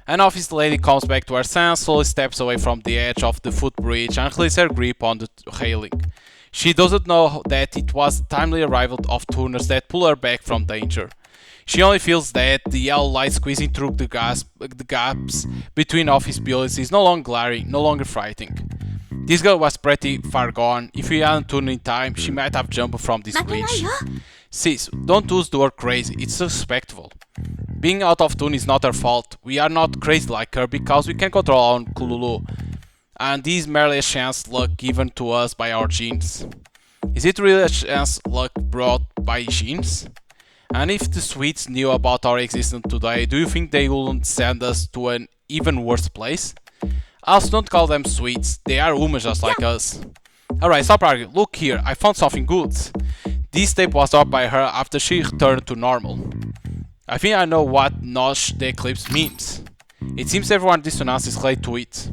An office lady comes back to her sense, slowly steps away from the edge of the footbridge and releases her grip on the railing. She doesn't know that it was the timely arrival of tuners that pull her back from danger. She only feels that the yellow light squeezing through the gaps between office buildings is no longer glaring, no longer frightening. This girl was pretty far gone. If we hadn't tuned in time, she might have jumped from this bridge. Sis, don't use the word crazy, it's respectful. Being out of tune is not her fault. We are not crazy like her because we can control our own Kululu. And this is merely a chance luck given to us by our genes. Is it really a chance luck brought by genes? And if the Swedes knew about our existence today, do you think they wouldn't send us to an even worse place? Also, don't call them Swedes, they are humans just like us. Alright, stop arguing. Look here, I found something good. This tape was dropped by her after she returned to normal. I think I know what Nosh the Eclipse means. It seems everyone dissonance is related to it.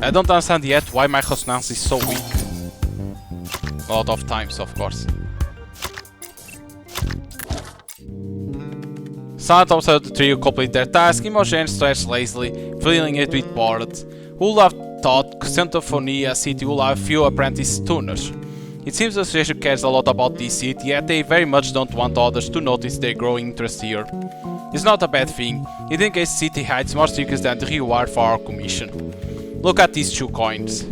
I don't understand yet why my resonance is so weak. A lot of times, of course. Silent observed the trio complete their task. Imogen stretched lazily, filling it with bored. Who would have thought Centophonia City would have few apprentice tuners? It seems the association cares a lot about this city, yet they very much don't want others to notice their growing interest here. It's not a bad thing. It indicates the city hides more secrets than the reward for our commission. Look at these 2 coins.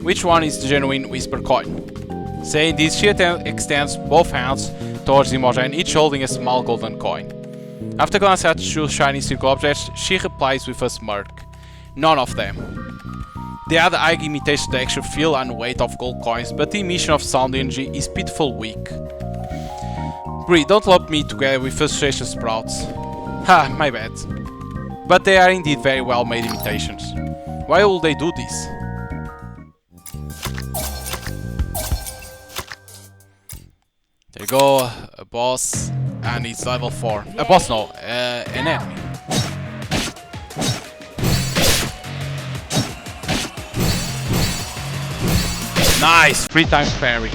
Which one is the genuine Whisper coin? Saying this, she extends both hands towards Imogen, each holding a small golden coin. After glancing at the 2 shiny circle objects, she replies with a smirk. None of them. They add high imitation texture, feel and weight of gold coins, but the emission of sound energy is pitiful weak. Bree, don't lump me together with association sprouts. Ha, my bad. But they are indeed very well made imitations. Why will they do this? There you go, a boss, and it's level 4. A boss, no, an enemy. Nice! 3 times parry.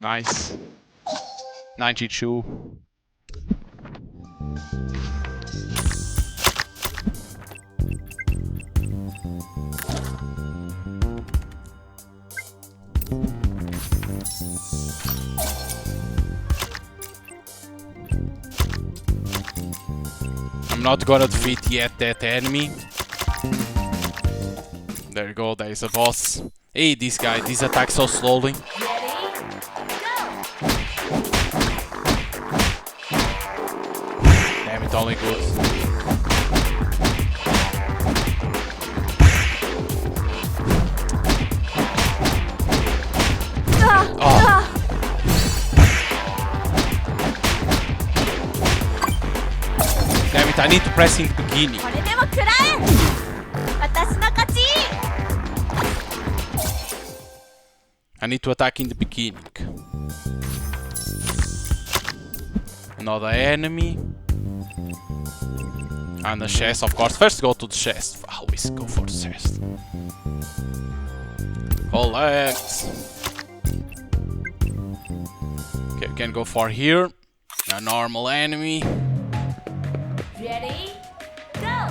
Nice. 92. I'm not gonna defeat yet that enemy. There you go, there is a boss. Hey, this guy, this attacks so slowly. Damn it, only good. Oh. Damn it, I need to press in the beginning. I need to attack in the beginning. Another enemy. And the chest, of course. First go to the chest. Always go for the chest. Collect. Okay, we can go for here. A normal enemy. Ready? Go!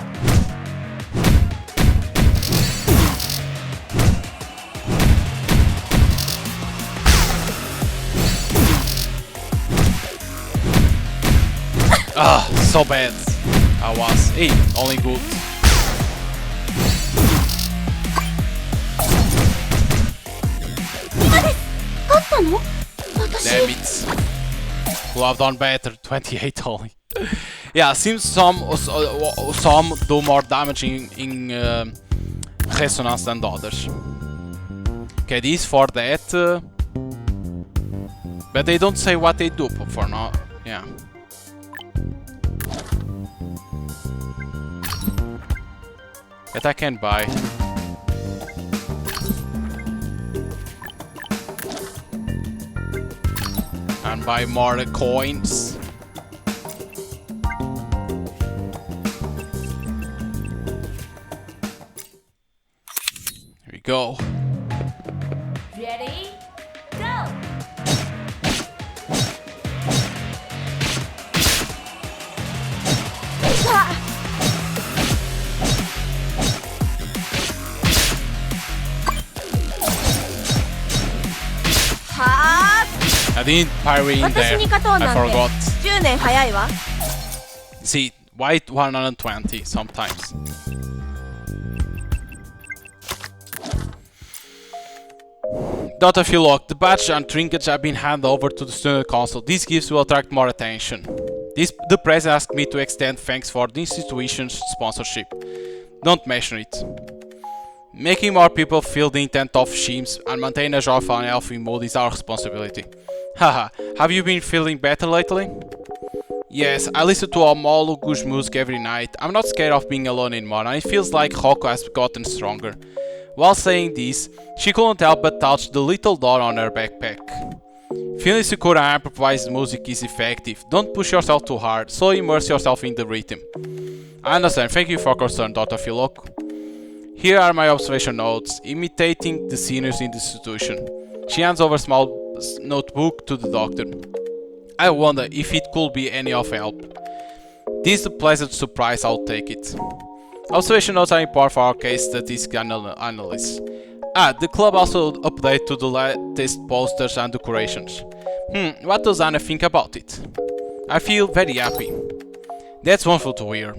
Ah, so bad. I was. Hey, only good. Damn it. Could have done better. 28 only. Yeah, seems some do more damage in resonance than others. Okay, this for that. But they don't say what they do for now. Yeah. That I can buy. And buy more coins. Here we go. Ready? Go! I didn't parry in there. I forgot. See, white 120 sometimes. Dr. Philok, the badge and trinkets have been handed over to the student council. These gifts will attract more attention. The press asked me to extend thanks for the institution's sponsorship. Don't mention it. Making more people feel the intent of Shims and maintain a joyful and healthy mood is our responsibility. Haha, have you been feeling better lately? Yes, I listen to Omologu's music every night. I'm not scared of being alone anymore, and it feels like Hoko has gotten stronger. While saying this, she couldn't help but touch the little doll on her backpack. Feeling secure and improvised music is effective. Don't push yourself too hard, so immerse yourself in the rhythm. I understand, thank you for concern, Dr. Philok. Here are my observation notes, imitating the seniors in the institution. She hands over a small notebook to the doctor. I wonder if it could be any of help. This is a pleasant surprise, I'll take it. Observation notes are important for our case statistic analysis. The club also updated to the latest posters and decorations. What does Anna think about it? I feel very happy. That's wonderful to hear.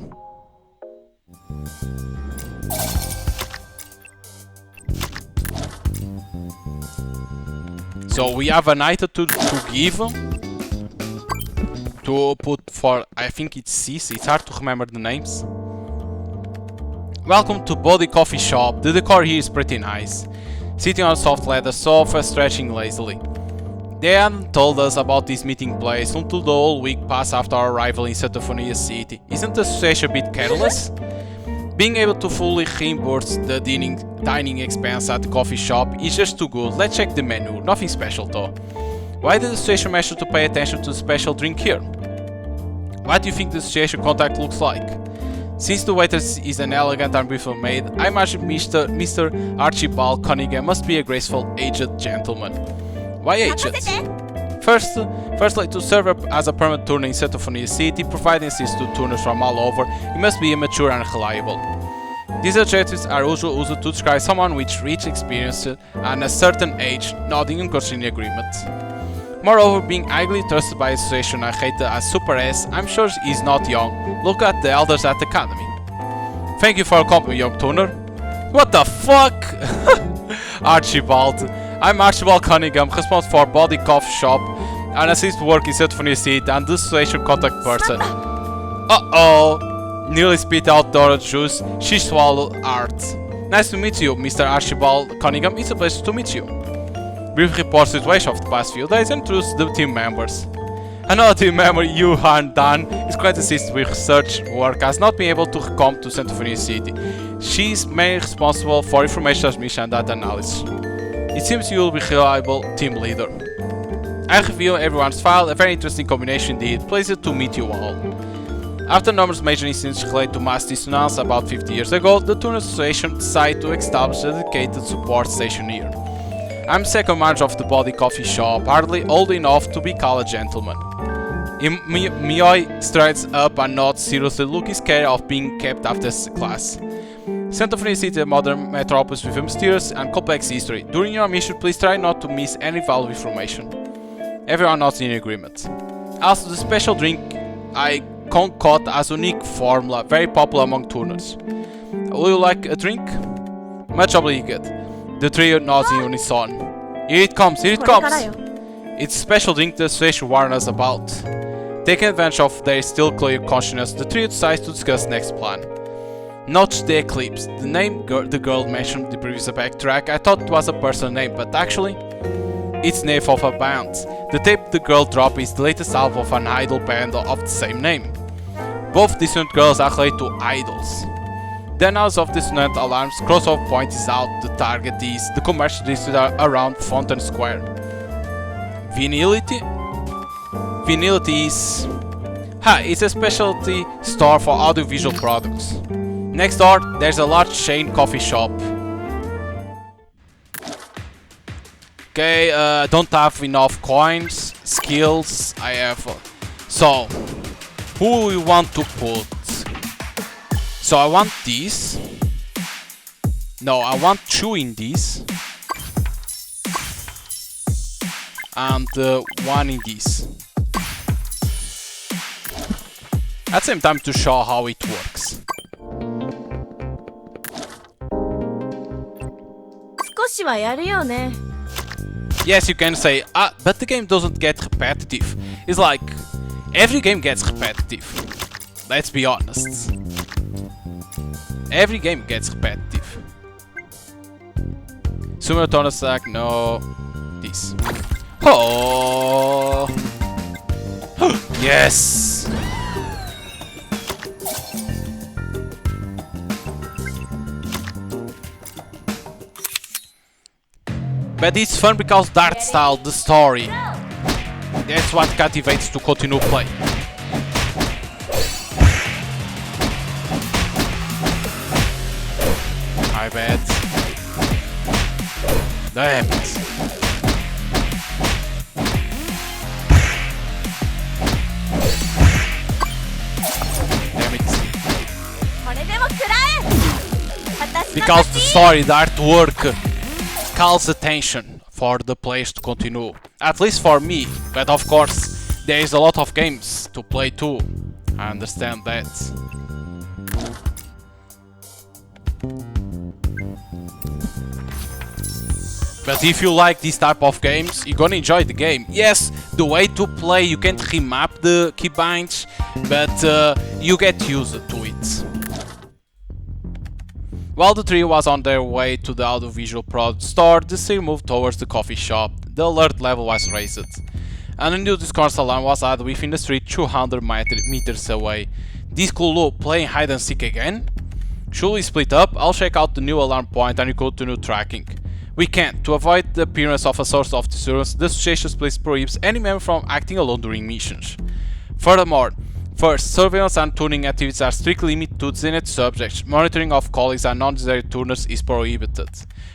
So we have an item to give. To put for, I think it's Cis, it's hard to remember the names. Welcome to Body Coffee Shop. The decor here is pretty nice. Sitting on a soft leather sofa, stretching lazily. They hadn't told us about this meeting place until the whole week passed after our arrival in Santofonia City. Isn't the association a bit careless? Being able to fully reimburse the dining expense at the coffee shop is just too good. Let's check the menu, nothing special though. Why did the association manage to pay attention to the special drink here? What do you think the association contact looks like? Since the waiter is an elegant and beautiful maid, I imagine Mr. Archibald Cunningham must be a graceful, aged gentleman. Why aged? Firstly, to serve up as a permanent tuner in Santofonia City, providing assist to tuners from all over, he must be mature and reliable. These adjectives are usually used to describe someone with rich experience and a certain age, nodding and in agreement. Moreover, being highly trusted by association and rated as Super S, I'm sure he's not young. Look at the elders at the academy. Thank you for your compliment, young tuner. What the fuck? Archibald. I'm Archibald Cunningham, responsible for Body Coffee Shop and assist work in Santofonia City and the association contact person. Uh-oh. Nearly spit out Dora's juice, she swallowed hard. Nice to meet you, Mr. Archibald Cunningham. It's a pleasure to meet you. Brief report situation of the past few days and introduce the team members. Another team member, Yuhan Dan, is quite assisted with research work, has not been able to come to Santofonia City. She is mainly responsible for information transmission and data analysis. It seems you will be a reliable team leader. I review everyone's file, a very interesting combination indeed. Pleasure to meet you all. After numerous major incidents related to mass dissonance about 50 years ago, the Tuner Association decided to establish a dedicated support station here. I'm second manager of the Body Coffee Shop, hardly old enough to be called a gentleman. Mioi strides up and nods seriously, looking scared of being kept after class. Santofonia City is a modern metropolis with a mysterious and complex history. During your mission, please try not to miss any valuable information. Everyone nods in agreement. Also, the special drink I concoct as a unique formula, very popular among tuners. Would you like a drink? Much obliged. The trio nods in unison. Here it comes, here it comes! It's a special drink the association warned us about. Taking advantage of their still clear consciousness, the trio decides to discuss next plan. Notch the Eclipse. The name the girl mentioned in the previous backtrack, I thought it was a person name, but actually, it's the name of a band. The tape the girl dropped is the latest album of an idol band of the same name. Both dissonant girls are related to idols. The analysis of dissonant alarms crossover point is out. The target is the commercial district around Fountain Square. Vinility? Vinility is... it's a specialty store for audiovisual products. Next door, there's a large chain coffee shop. Okay, don't have enough coins, skills, I have... So, who we want to put? So I want this. No, I want two in this. And one in this. At the same time to show how it works. Yes, you can say, but the game doesn't get repetitive. It's like, every game gets repetitive. Let's be honest. Every game gets repetitive. Simulator attack, no. This. Oh! Yes! But it's fun because the art style, the story. That's what captivates to continue playing. I bet. Damn it. because the story, the artwork calls attention for the players to continue. At least for me, but of course there is a lot of games to play too. I understand that. But if you like this type of games, you're gonna enjoy the game. Yes, the way to play, you can't remap the keybinds, but you get used to it. While the trio was on their way to the audiovisual product store, the trio moved towards the coffee shop. The alert level was raised, and a new discourse alarm was added within the street 200 meters away. This could look playing hide and seek again? Should we split up? I'll check out the new alarm point and you continue tracking. We can't. To avoid the appearance of a source of disturbance, the association's place prohibits any member from acting alone during missions. Furthermore, first, surveillance and tuning activities are strictly limited to designated subjects. Monitoring of colleagues and non-designated tuners is prohibited.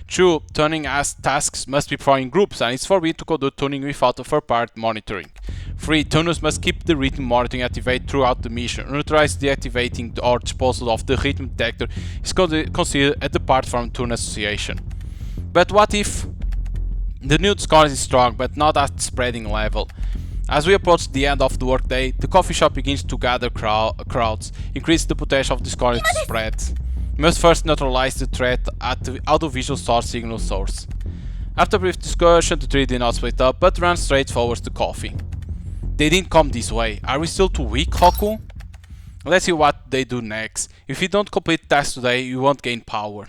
2. Tuning as tasks must be performed in groups and it's forbidden to conduct tuning without a third-party monitoring. 3. Tuners must keep the rhythm monitoring activated throughout the mission. Unauthorized deactivating or disposal of the rhythm detector is considered a depart from tune association. But what if the new score is strong but not at spreading level? As we approach the end of the workday, the coffee shop begins to gather crowds, increasing the potential of discord to spread. We must first neutralize the threat at the audiovisual source signal source. After a brief discussion, the three did not split up but ran straight towards the coffee. They didn't come this way. Are we still too weak, Hoku? Let's see what they do next. If you don't complete tasks today, you won't gain power.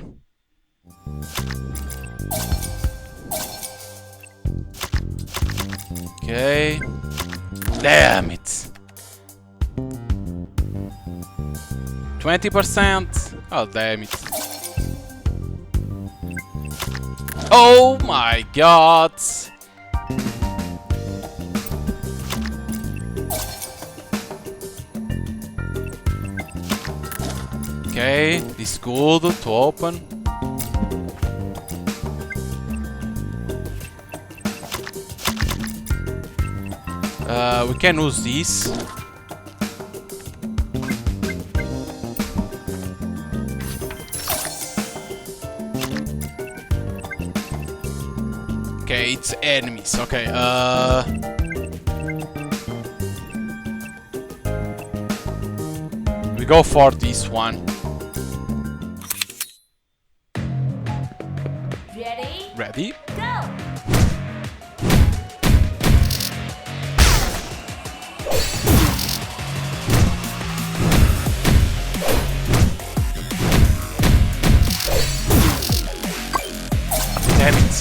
Okay. Damn it. 20%. Oh, damn it. Oh my god. Okay, this is good to open. We can use this. Okay, it's enemies. Okay, we go for this one. Ready? Go! Damn it.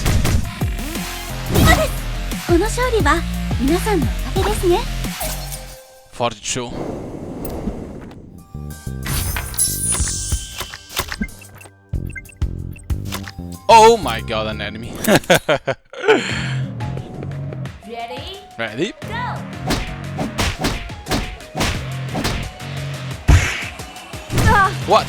この勝利は皆さんのおかげですね。42. Oh my god, an enemy. Ready? Ready? Go! What?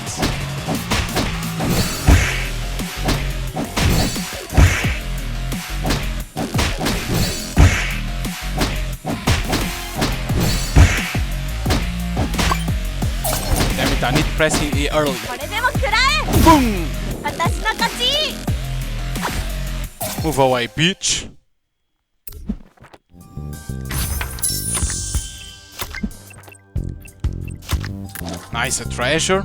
Damn it, I need pressing E early. これでも食らえ Boom! 私の勝ち Move away, bitch. Nice, a treasure.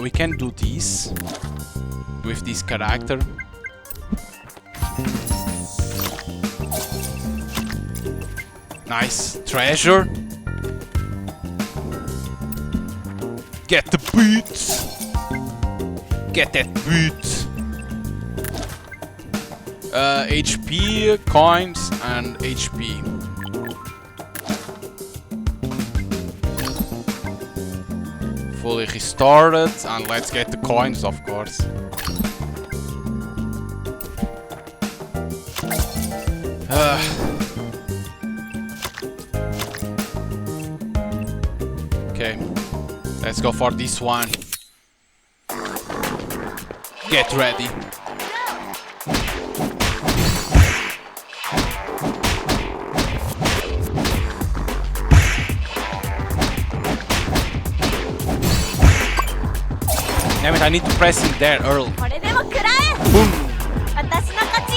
We can do this with this character. Nice, treasure. Get the boots. Get that boot. HP, coins, and HP. Fully restored, and let's get the coins, of course. Okay, let's go for this one. Get ready. Damn it, I need to press in there early. これでも食らえ Boom! 私の勝ち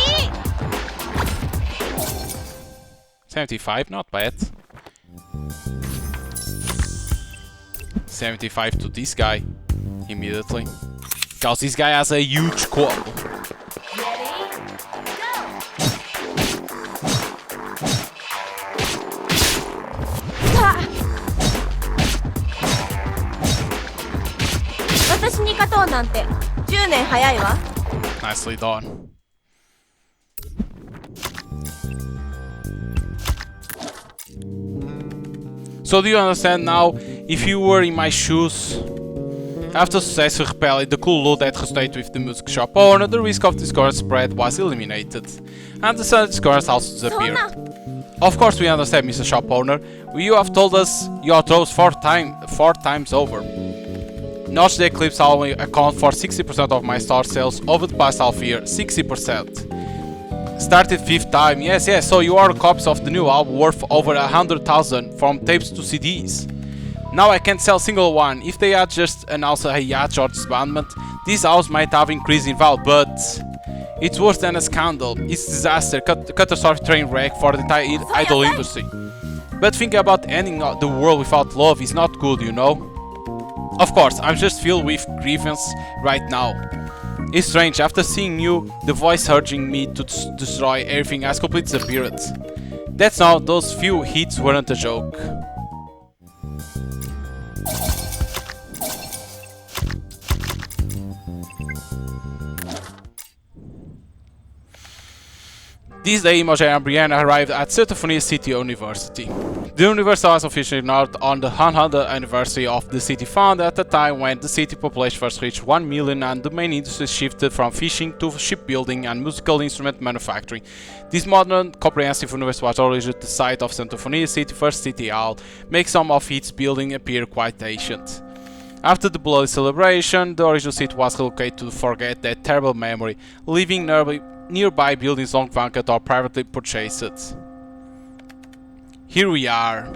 75, not bad. 75 to this guy immediately. Because this guy has a huge combo. Ready? Go! 私に勝とうなんて10年早いわ Nicely done. So do you understand now? If you were in my shoes, after successfully repelling the cool loot that stayed with the music shop owner, the risk of discord spread was eliminated, and the sun discords also disappeared. Of course we understand, Mr. Shop owner. You have told us your throws four times over. Notch the Eclipse only account for 60% of my store sales over the past half year. 60%. Started 5th time. Yes, so you order copies of the new album worth over 100,000 from tapes to CDs. Now I can't sell a single one. If they had just announced a hiatus or disbandment, this house might have increased in value, but it's worse than a scandal. It's disaster, catastrophic train wreck for the entire idol industry. But thinking about ending the world without love is not good, you know? Of course, I'm just filled with grievance right now. It's strange, after seeing you, the voice urging me to destroy everything has completely disappeared. That's now, those few hits weren't a joke. This day, Imogen and Brianna arrived at Symphony City University. The university was officially inaugurated on the 100th anniversary of the city founded at the time when the city population first reached 1 million and the main industry shifted from fishing to shipbuilding and musical instrument manufacturing. This modern, comprehensive university was originally the site of Symphony City First City Hall, making some of its buildings appear quite ancient. After the bloody celebration, the original city was relocated to forget that terrible memory, leaving nearby buildings long vacant or privately purchased. Here we are.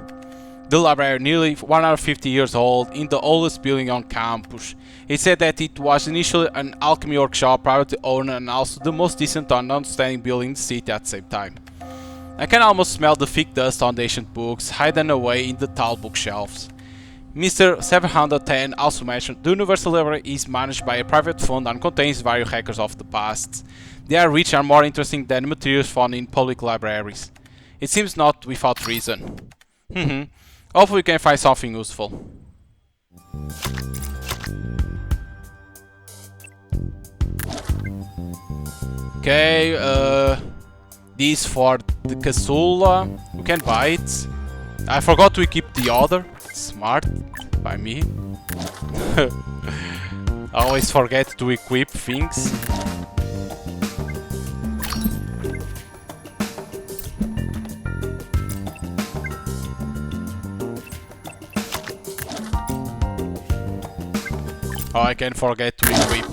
The library, nearly 150 years old, in the oldest building on campus. It said that it was initially an alchemy workshop, privately owned, and also the most decent and outstanding building in the city at the same time. I can almost smell the thick dust on the ancient books, hidden away in the tall bookshelves. Mr. 710 also mentioned the Universal Library is managed by a private fund and contains various records of the past. They are rich and more interesting than materials found in public libraries. It seems not without reason. Hopefully we can find something useful. Okay, this for the Casula. We can buy it. I forgot to equip the other. Smart by me. I always forget to equip things. Oh, I can forget to equip.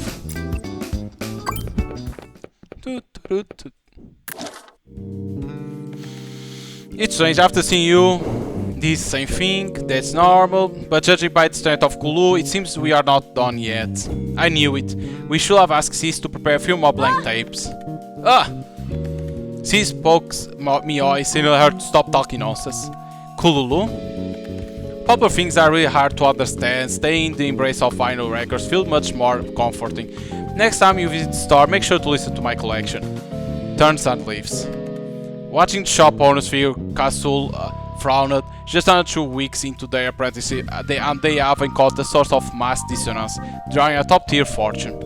It's strange, after seeing you, this same thing, that's normal, but judging by the strength of Kulu, it seems we are not done yet. I knew it. We should have asked Sis to prepare a few more blank tapes. Sis pokes me eye, signaling her to stop talking nonsense. Kululu? Popular things are really hard to understand. Staying in the embrace of vinyl records feels much more comforting. Next time you visit the store, make sure to listen to my collection. Turns and leaves. Watching the shop owners figure Kasul frowned. Just under 2 weeks into their apprenticeship, they have encountered a source of mass dissonance, drawing a top-tier fortune.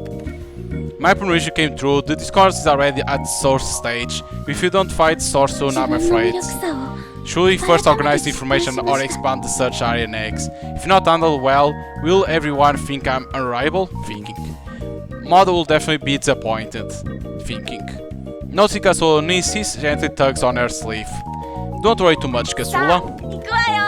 My premonition came true. The discourse is already at the source stage. If you don't find the source soon, I'm afraid. Should we first organize the information or expand the search area next? If not handled well, will everyone think I'm unreliable? Thinking. Mother will definitely be disappointed. Thinking. Noticing Kasula, Sis gently tugs on her sleeve. Don't worry too much, Kasula.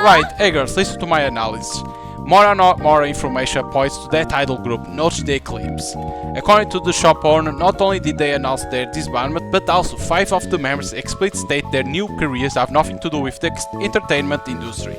Right, Eggers, listen to my analysis. More and more information points to that idol group, Notch the Eclipse. According to the shop owner, not only did they announce their disbandment, but also 5 of the members explicitly state their new careers have nothing to do with the entertainment industry.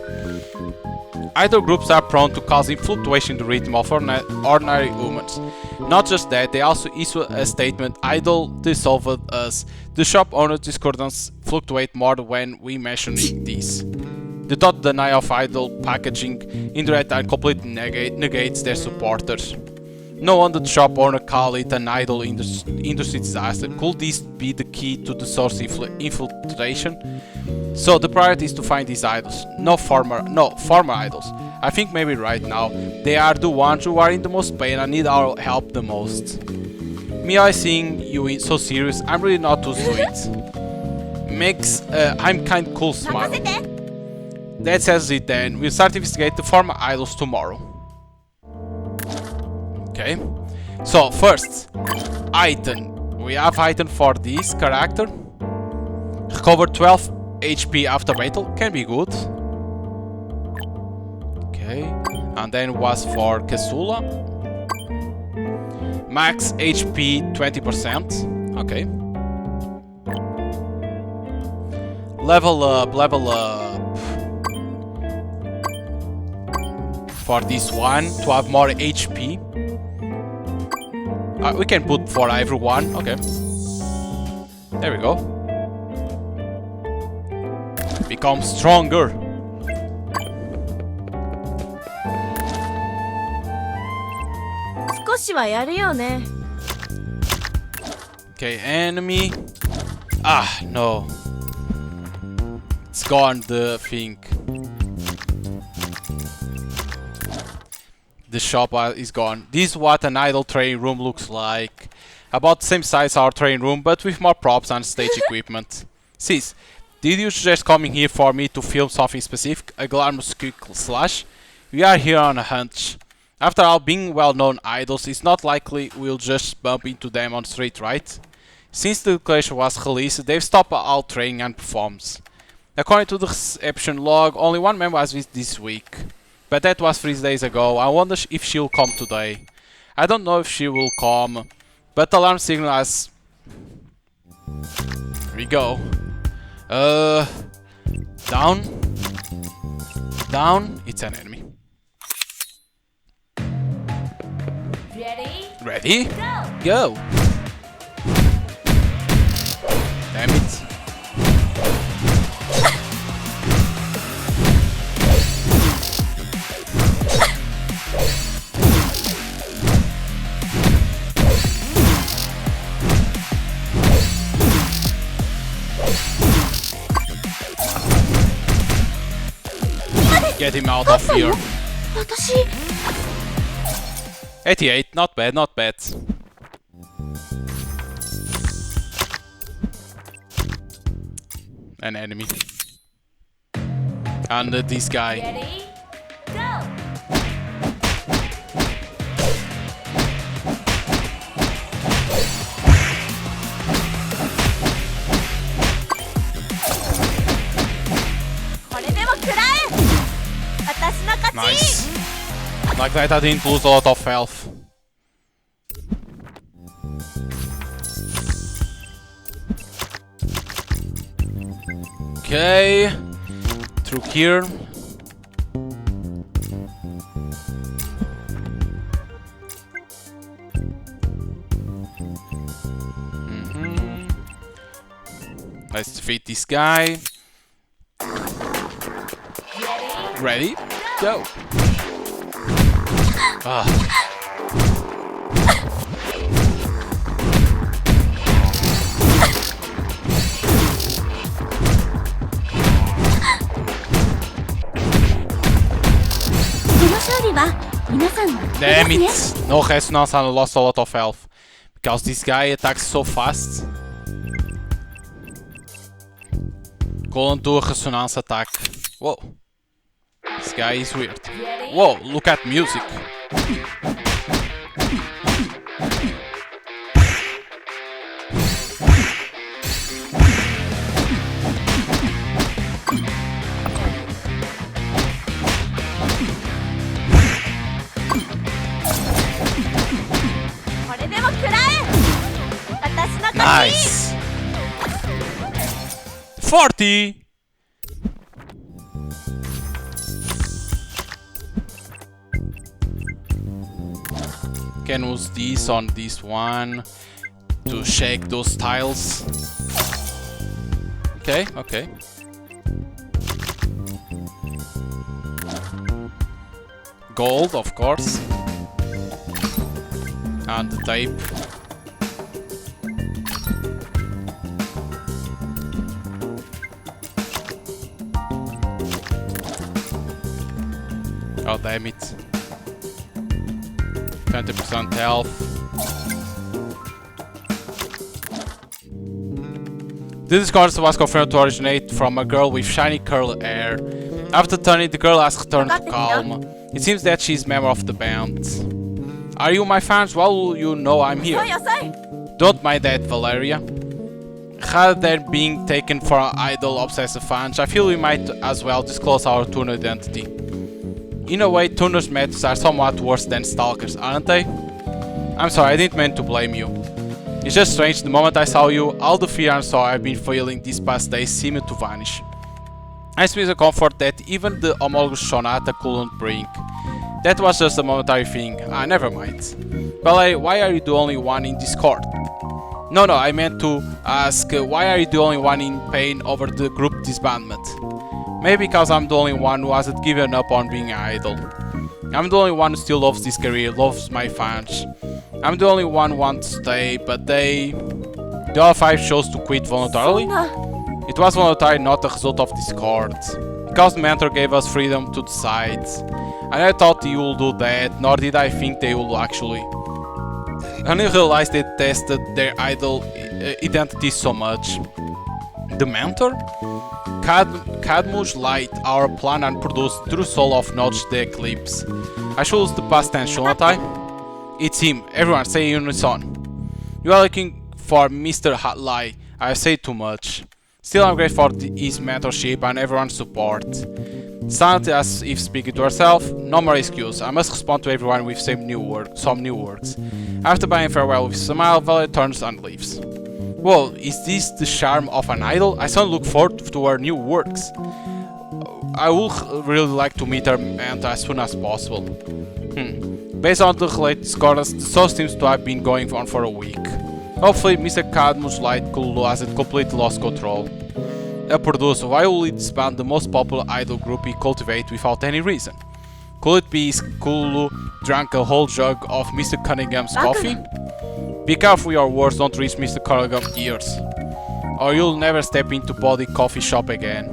Idol groups are prone to causing fluctuation in the rhythm of ordinary humans. Not just that, they also issue a statement, idol dissolved us. The shop owner's discordance fluctuate more when we mentioning this. The total denial of idol packaging indirectly and completely negates their supporters. No wonder the shop owner call it an idol industry disaster. Could this be the key to the source infiltration? So the priority is to find these idols, no former idols. I think maybe right now they are the ones who are in the most pain and need our help the most. Me, I seeing you so serious, I'm really not too sweet. Makes I'm kind cool smile. That says it then. We'll start to investigate the former idols tomorrow. Okay. So first, item. We have item for this character. Recover 12 HP after battle. Can be good. Okay. And then was for Kesula. Max HP 20%. Okay. Level up. For this one to have more HP. We can put for everyone. Okay. There we go. Become stronger. Okay, enemy. Ah, no. It's gone, the thing. The shop is gone. This is what an idle training room looks like. About the same size as our training room, but with more props and stage equipment. Sis, did you suggest coming here for me to film something specific? A glamorous quick slash? We are here on a hunch. After all, being well-known idols, it's not likely we'll just bump into them on the street, right? Since the declaration was released, they've stopped all training and performs. According to the reception log, only one member was visited this week. But that was 3 days ago. I wonder if she'll come today. I don't know if she will come. But alarm signal has... Here we go. Down. Down. It's an enemy. Ready? Go! Damn it. Get him out of here. 88, not bad, not bad. An enemy. And this guy. Ready? Go! Nice. Like that I didn't lose a lot of health. Okay. Through here. Let's defeat this guy. Ready? Go! Ah. Damn it! No resonance and I lost a lot of health. Because this guy attacks so fast. Go on to a resonance attack. Whoa. This guy is weird. Whoa, look at music. Nice. 40. Can use this on this one to shake those tiles. Okay, okay. Gold, of course. And the tape. Oh, damn it. 20% health. This discourse was confirmed to originate from a girl with shiny curly hair. After turning, the girl has returned to calm. It seems that she's a member of the band. Are you my fans? Well, you know I'm here. Don't mind that, Valeria. Rather than being taken for idol obsessive fans, I feel we might as well disclose our tuner identity. In a way, tuners' methods are somewhat worse than stalkers, aren't they? I'm sorry, I didn't mean to blame you. It's just strange, the moment I saw you, all the fear and sorrow I've been feeling these past days seemed to vanish. It's a comfort that even the homologous Sonata couldn't bring. That was just a momentary thing. Ah, never mind. Well, why are you the only one in Discord? No, I meant to ask, why are you the only one in pain over the group disbandment? Maybe because I'm the only one who hasn't given up on being an idol. I'm the only one who still loves this career, loves my fans. I'm the only one who wants to stay, but the other 5 chose to quit voluntarily. It was voluntary, not a result of discord. Because the mentor gave us freedom to decide. And I thought he would do that, nor did I think they would actually. And I realized they tested their idol identity so much. The mentor? Cadmus light our plan and produced true soul of Notch the Eclipse. I should use the past tense, shouldn't I? It's him. Everyone say in unison. You are looking for Mr. Hatlai. I say too much. Still, I'm grateful for his mentorship and everyone's support. Sounded as if speaking to herself. No more excuse. I must respond to everyone with some new words. After buying farewell with a smile, Valerie turns and leaves. Whoa, is this the charm of an idol? I so look forward to her new works. I would really like to meet her mentor as soon as possible. Based on the related discordance, the show seems to have been going on for a week. Hopefully, Mr. Cadmus Light Kulu hasn't completely lost control. A producer, why will he disband the most popular idol group he cultivates without any reason? Could it be Kulu drank a whole jug of Mr. Cunningham's coffee? Be careful your words don't reach Mr. Cunningham's ears, or you'll never step into Body Coffee Shop again.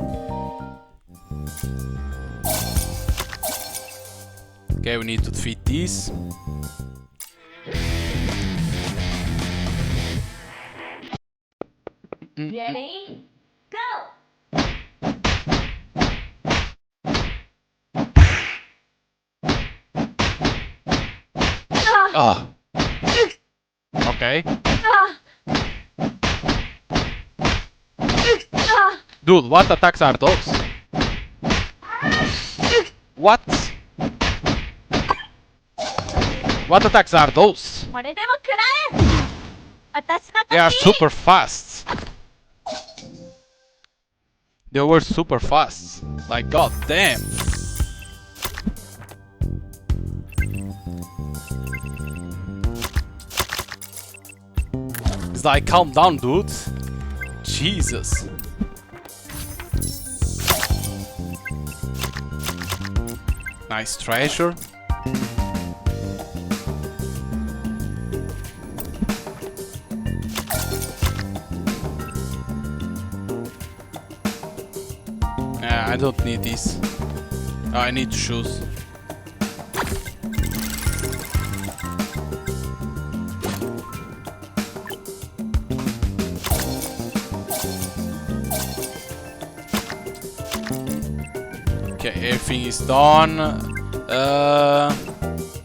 Okay, we need to defeat these. Ready? Go! Ah. Okay. Dude, what attacks are those? What? What attacks are those? They are super fast. They were super fast. Like, god damn. It's like, calm down, dude. Jesus. Nice treasure. I don't need this. I need shoes. Okay, everything is done.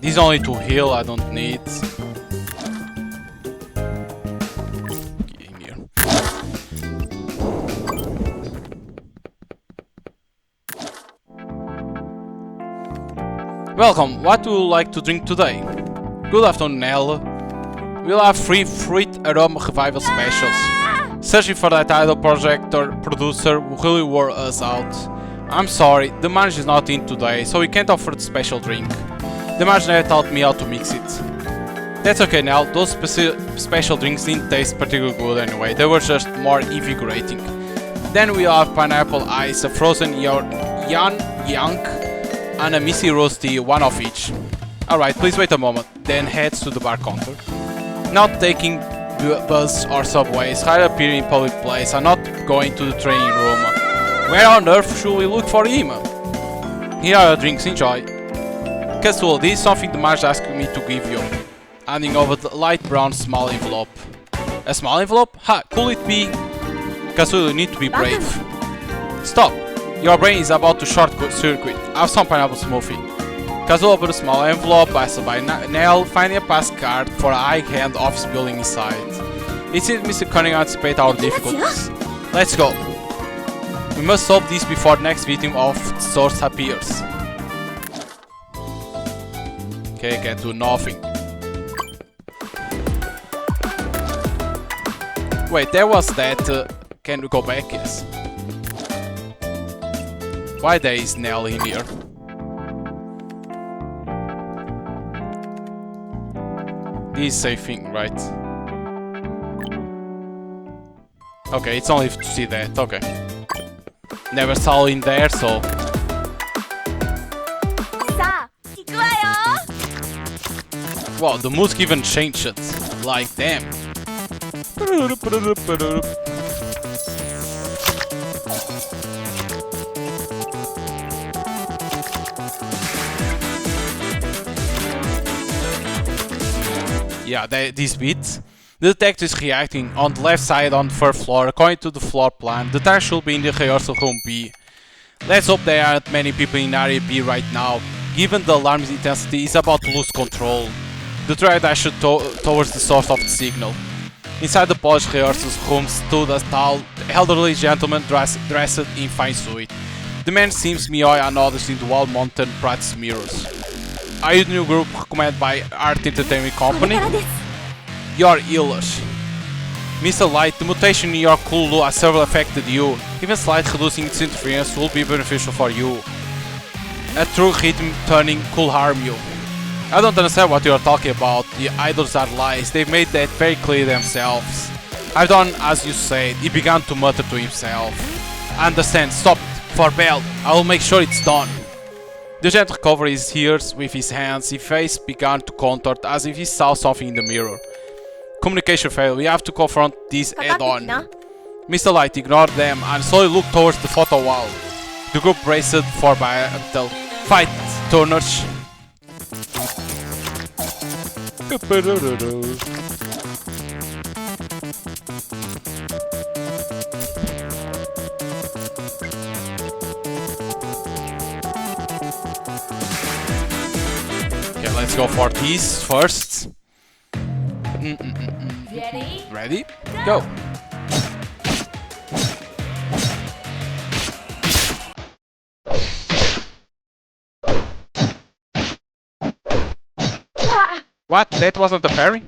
These only to heal, I don't need. Welcome, what would you like to drink today? Good afternoon, Nell. We'll have 3 fruit aroma revival specials. Searching for that idol projector producer who really wore us out. I'm sorry, the manager is not in today, so we can't offer the special drink. The manager never taught me how to mix it. That's okay now, those special drinks didn't taste particularly good anyway, they were just more invigorating. Then we have pineapple ice, a frozen yank, and a missy roasty, one of each. Alright, please wait a moment, then heads to the bar counter. Not taking bus or subways, hide appear in public place, and not going to the training room. Where on earth should we look for him? Here are your drinks, enjoy. Casual, this is something the mage asked me to give you. Handing over the light brown small envelope. A small envelope? Ha, could it be? Casual, you need to be brave. Stop! Your brain is about to short circuit. Have some pineapple smoothie. Casual opened a small envelope, passed by Nell, finding a pass card for a high-end office building inside. It seems Mr. Cunningham anticipates our difficulties. Let's go. We must solve this before the next victim of the source appears. Okay, can do nothing. Wait, there was that. Can we go back? Yes. Why there is Nell in here? This is safe thing, right? Okay, it's only to see that. Okay. Never saw in there, so. Wow, the music even changed it. Like, damn. Yeah, this beat. The detective is reacting on the left side on the third floor. According to the floor plan, the tire should be in the rehearsal room B. Let's hope there aren't many people in area B right now. Given the alarm's intensity, it's about to lose control. The tire dashed towards the source of the signal. Inside the polished rehearsal room stood a tall, elderly gentleman dressed in fine suit. The man seems Mioy and others in the wall-mounted practice mirrors. Are you the new group recommended by Art Entertainment Company? You're Illush. Mr. Light, the mutation in your Kulu has severely affected you. Even slight reducing its interference will be beneficial for you. A true rhythm turning could harm you. I don't understand what you're talking about. The idols are lies. They've made that very clear themselves. I've done as you said. He began to mutter to himself. I understand. Stop it. For Bell. I will make sure it's done. The gent covered his ears with his hands. His face began to contort as if he saw something in the mirror. Communication failed. We have to confront this head-on. Mr. Light ignored them and slowly looked towards the photo wall. The group braced for battle. Fight, Turners! Okay, let's go for these first. Ready? Go! What? That wasn't a parry?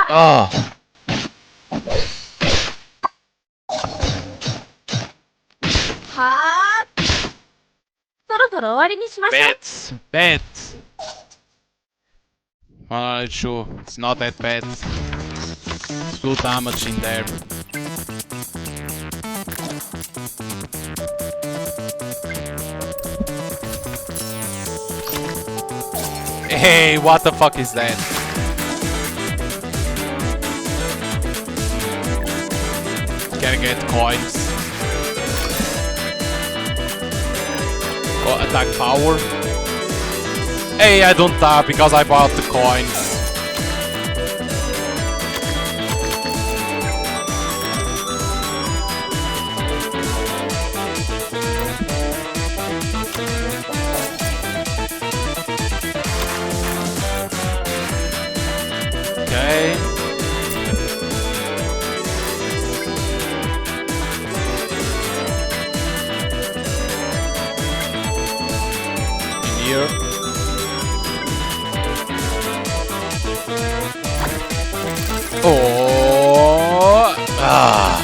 Oh. Bets! Bets! Alright, sure. It's not that bad. It's good damage in there. Hey, what the fuck is that? Can I get coins? Oh, attack power? Hey, I don't tap because I bought the coins. Okay. In here. Oh. Ah.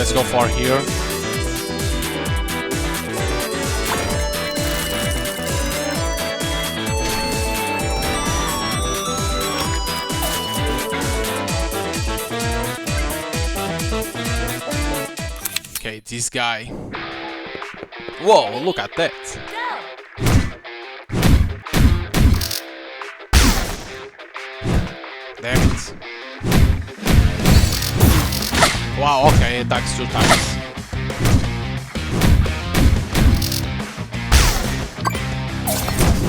let's go for here. Okay, this guy. Whoa, look at that. Damn it. Wow, okay, it attacks 2 times.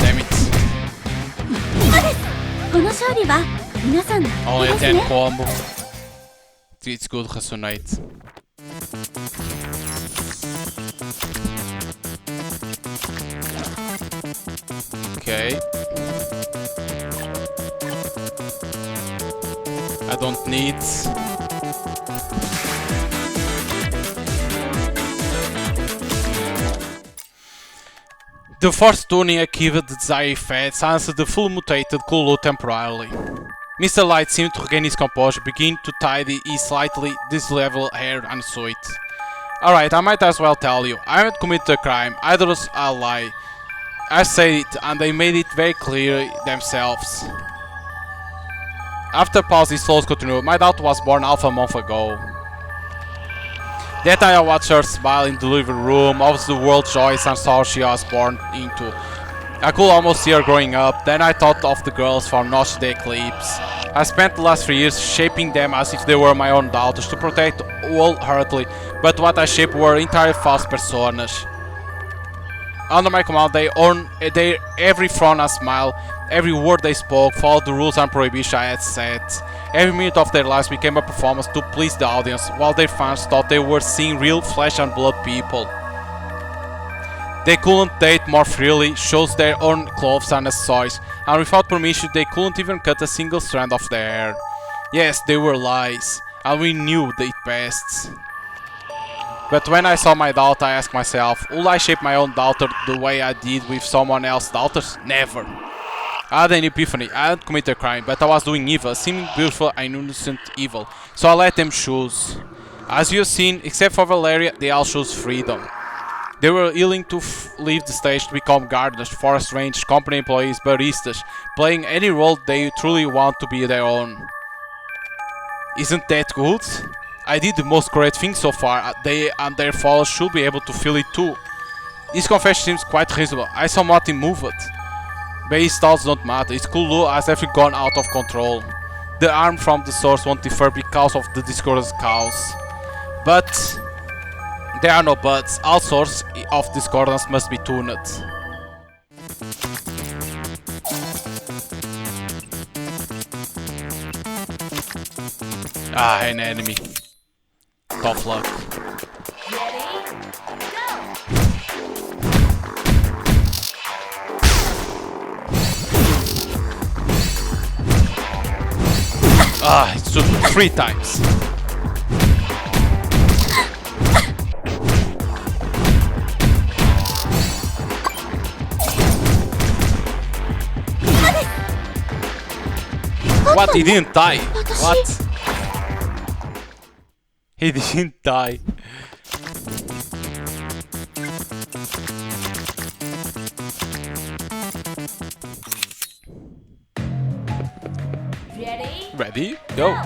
Damn it. Only a 10 combo. It's good resonate. Okay. I don't need. The first tuning achieved the desired effect, silenced the full mutated Kulu temporarily. Mr. Light seemed to regain his composure, beginning to tidy his slightly disheveled hair and suit. Alright, I might as well tell you, I haven't committed a crime, either was a lie. I said it, and they made it very clear themselves. After pause, his thoughts continued. My daughter was born half a month ago. That night I watched her smile in the living room, of the world joys and sorrows she was born into. I could almost see her growing up. Then I thought of the girls from Notch the Eclipse. I spent the last 3 years shaping them as if they were my own daughters to protect wholeheartedly, but what I shaped were entirely false personas. Under my command, they earned their every frown and smile, every word they spoke followed the rules and prohibitions I had set. Every minute of their lives became a performance to please the audience, while their fans thought they were seeing real flesh and blood people. They couldn't date more freely, chose their own clothes and accessories, and without permission they couldn't even cut a single strand of their hair. Yes, they were lies, and we knew it best. But when I saw my daughter, I asked myself, would I shape my own daughter the way I did with someone else's daughters? Never. I had an epiphany. I hadn't committed a crime, but I was doing evil, seeming beautiful and innocent evil. So I let them choose. As you have seen, except for Valeria, they all chose freedom. They were willing to leave the stage to become gardeners, forest rangers, company employees, baristas, playing any role they truly want to be their own. Isn't that good? I did the most great thing so far. They and their followers should be able to feel it too. This confession seems quite reasonable. I somewhat immoved. Base thoughts don't matter. It's cool has everything gone out of control. The harm from the source won't differ because of the discordant chaos. But there are no buts. All source of discordance must be tuned. Ah, an enemy. Tough luck. Ah, it took 3 times. What? He didn't die. What? He didn't die. Ready? Go.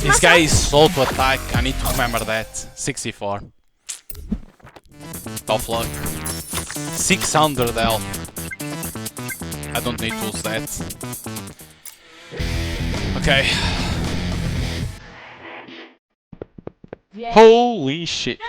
This guy is slow to attack. I need to remember that. 64. Tough luck. 600 health. I don't need to use that. Okay. Holy shit.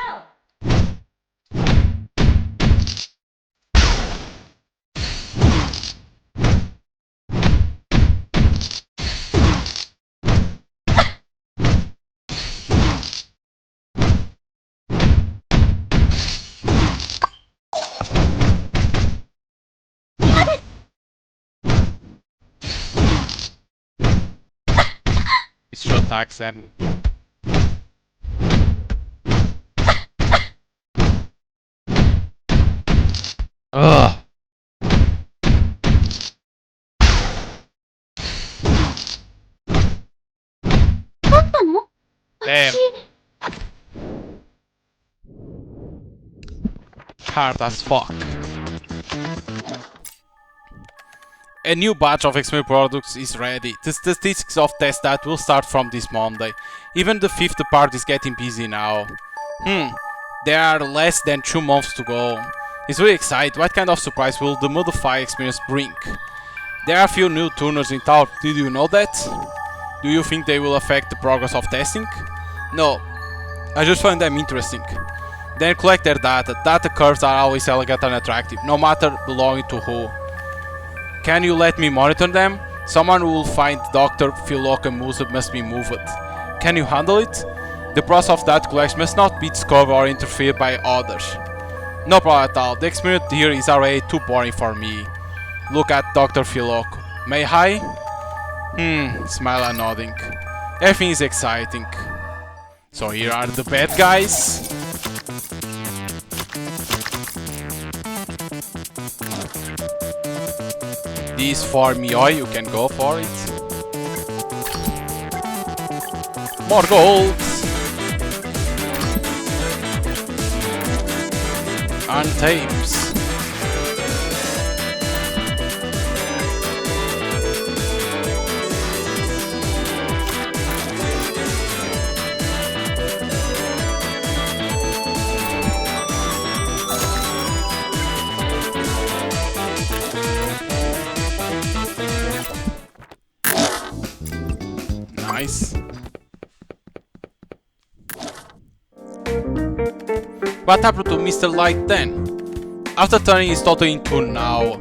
It's short attacks and... Ugh! Damn. Hard as fuck. A new batch of XP products is ready. The statistics of test that will start from this Monday. Even the 5th part is getting busy now. There are less than 2 months to go. It's really exciting. What kind of surprise will the Modify experience bring? There are a few new tuners in town. Did you know that? Do you think they will affect the progress of testing? No. I just find them interesting. Then collect their data. Data curves are always elegant and attractive, no matter belonging to who. Can you let me monitor them? Someone who will find Dr. Philoka Musa must be moved. Can you handle it? The process of data collection must not be discovered or interfered by others. No problem at all. The experience here is already too boring for me. Look at Dr. Philoka. May I? Smile and nodding. Everything is exciting. So here are the bad guys. This for Mioi, you can go for it. More gold! And tapes. Nice. What happened to Mr. Light then? After turning his totally into now.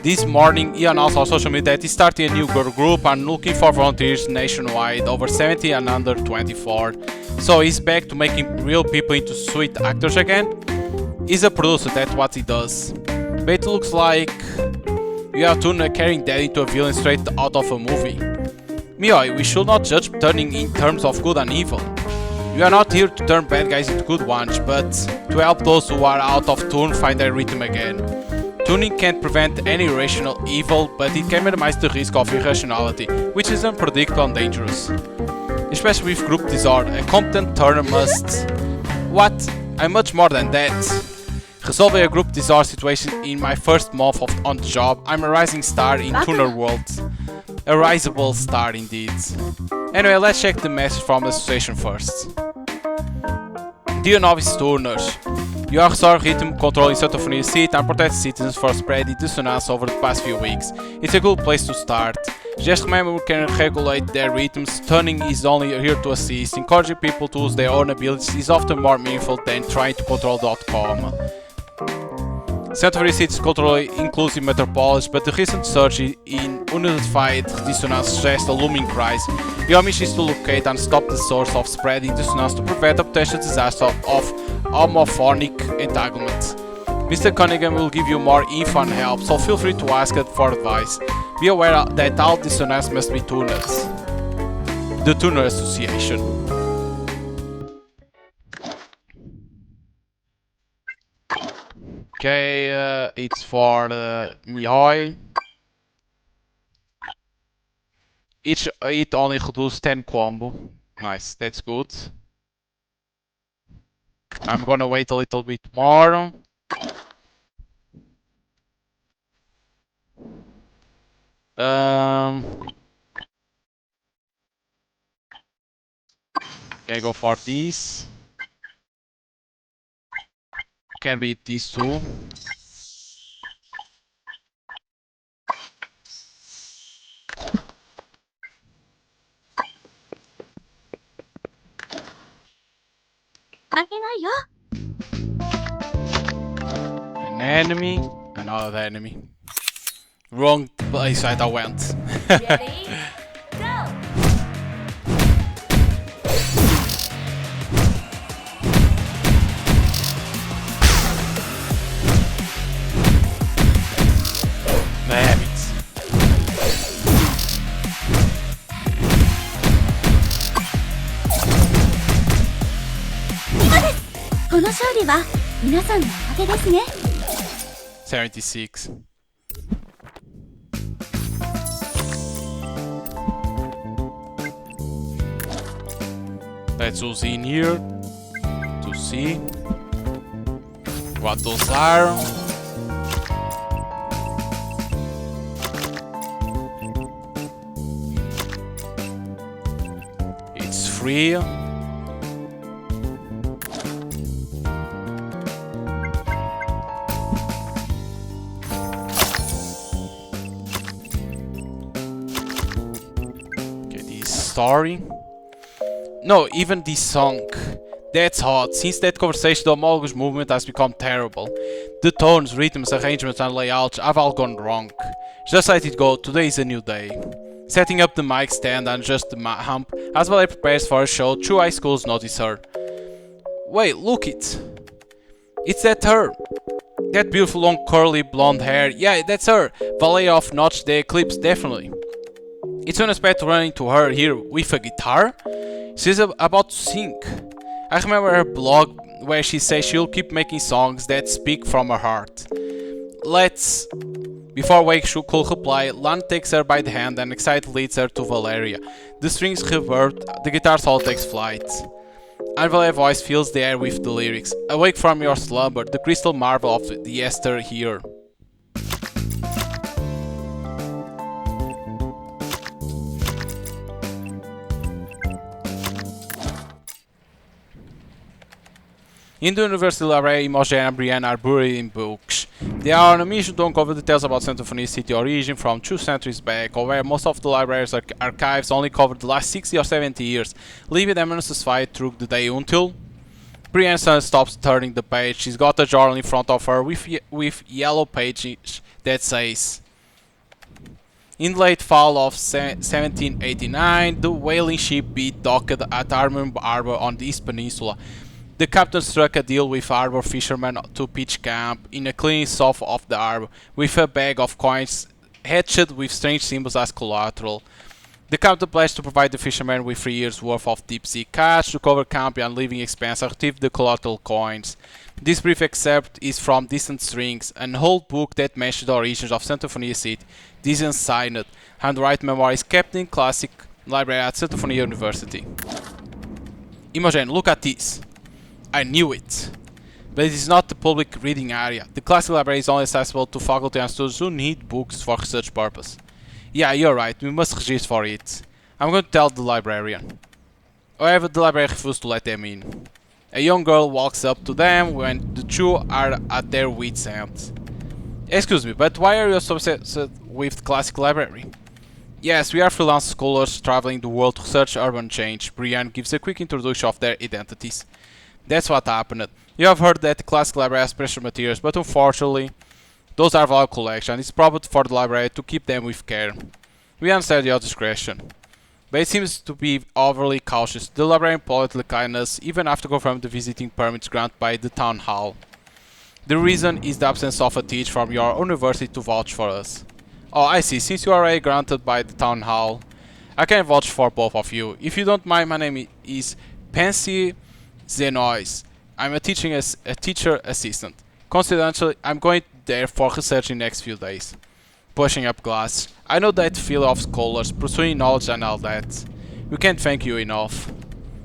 This morning he announced on social media that he's starting a new girl group and looking for volunteers nationwide, over 70 and under 24. So he's back to making real people into sweet actors again? He's a producer, that's what he does. But it looks like you are carrying that into a villain straight out of a movie. Mioi, we should not judge turning in terms of good and evil. We are not here to turn bad guys into good ones, but to help those who are out of tune find their rhythm again. Tuning can't prevent any rational evil, but it can minimize the risk of irrationality, which is unpredictable and dangerous. Especially with group disorder, a competent turner must... What? I'm much more than that. Resolving a group disorder situation in my first month on the job, I'm a rising star in tuner world. A risable star indeed. Anyway, let's check the message from the association first. Dear novice tuners, you are restoring rhythm control in Satophony seat and protect citizens for spreading dissonance over the past few weeks. It's a good place to start. Just remember we can regulate their rhythms, tuning is only here to assist. Encouraging people to use their own abilities is often more meaningful than trying to control the outcome. Satophony seats control inclusive metropolis, but the recent surge in unified dissonance suggests a looming crisis. Your mission is to locate and stop the source of spreading dissonance to prevent a potential disaster of homophonic entanglement. Mr. Cunningham will give you more info and help, so feel free to ask for advice. Be aware that all dissonance must be tuned. The Tuner Association. Okay, it's for Mihai. It only reduces 10 combo. Nice, that's good. I'm gonna wait a little bit more. Okay, go for this. Can be these two. An enemy, another enemy. Wrong place I went. Ready? Go! Damn it. この勝利は皆さんのおかげですね。76. Let's zoom in here to see what those are. It's free. Okay, this story. No, even this song. That's hot. Since that conversation, the homologous movement has become terrible. The tones, rhythms, arrangements and layouts have all gone wrong. Just let it go, today is a new day. Setting up the mic stand and just the hump as Valet prepares for a show, two high schools notice her. Wait, look it. It's that her. That beautiful long curly blonde hair. Yeah, that's her. Valet of Notch the Eclipse, definitely. It's unexpected to run into her here with a guitar. She's about to sing. I remember her blog where she says she'll keep making songs that speak from her heart. Let's... Before Wake could reply, Lan takes her by the hand and excited leads her to Valeria. The strings revert, the guitar solo takes flight. And Valeria's voice fills the air with the lyrics. Awake from your slumber, the crystal marvel of the Esther here. In the University Library, Imogen and Brienne are buried in books. They are on a mission to uncover details about Symphonia City origin from 2 centuries back, where most of the library's archives only covered the last 60 or 70 years, leaving them unsatisfied through the day until... Brienne stops turning the page. She's got a journal in front of her with yellow pages that says... In late fall of 1789, the whaling ship beat docked at Armor Harbor on the East Peninsula. The captain struck a deal with harbor fishermen to pitch camp in a clean south of the harbor, with a bag of coins hatched with strange symbols as collateral. The captain pledged to provide the fishermen with 3 years' worth of deep-sea catch to cover camp and living expenses and retrieve the collateral coins. This brief excerpt is from Distant Strings, an old book that mentions the origins of Symphonia City. This is unsigned, handwritten memoirs kept in classic library at Symphonia University. Imogen, look at this. I knew it. But it is not the public reading area. The classic library is only accessible to faculty and students who need books for research purpose. Yeah, you're right, we must register for it. I'm going to tell the librarian. However, the librarian refuses to let them in. A young girl walks up to them when the two are at their wits' end. Excuse me, but why are you so obsessed with the classic library? Yes, we are freelance scholars traveling the world to research urban change. Brienne gives a quick introduction of their identities. That's what happened. You have heard that the classic library has precious materials, but unfortunately, those are valuable collections. It's proper for the library to keep them with care. We understand your discretion. But it seems to be overly cautious. The librarian politely kindness even after confirming the visiting permits granted by the town hall. The reason is the absence of a teacher from your university to vouch for us. Oh, I see. Since you are already granted by the town hall, I can vouch for both of you. If you don't mind, my name is Pansy Zenois. I'm a teacher assistant. Coincidentally, I'm going there for research in the next few days. Pushing up glass. I know that feel of scholars, pursuing knowledge and all that. We can't thank you enough.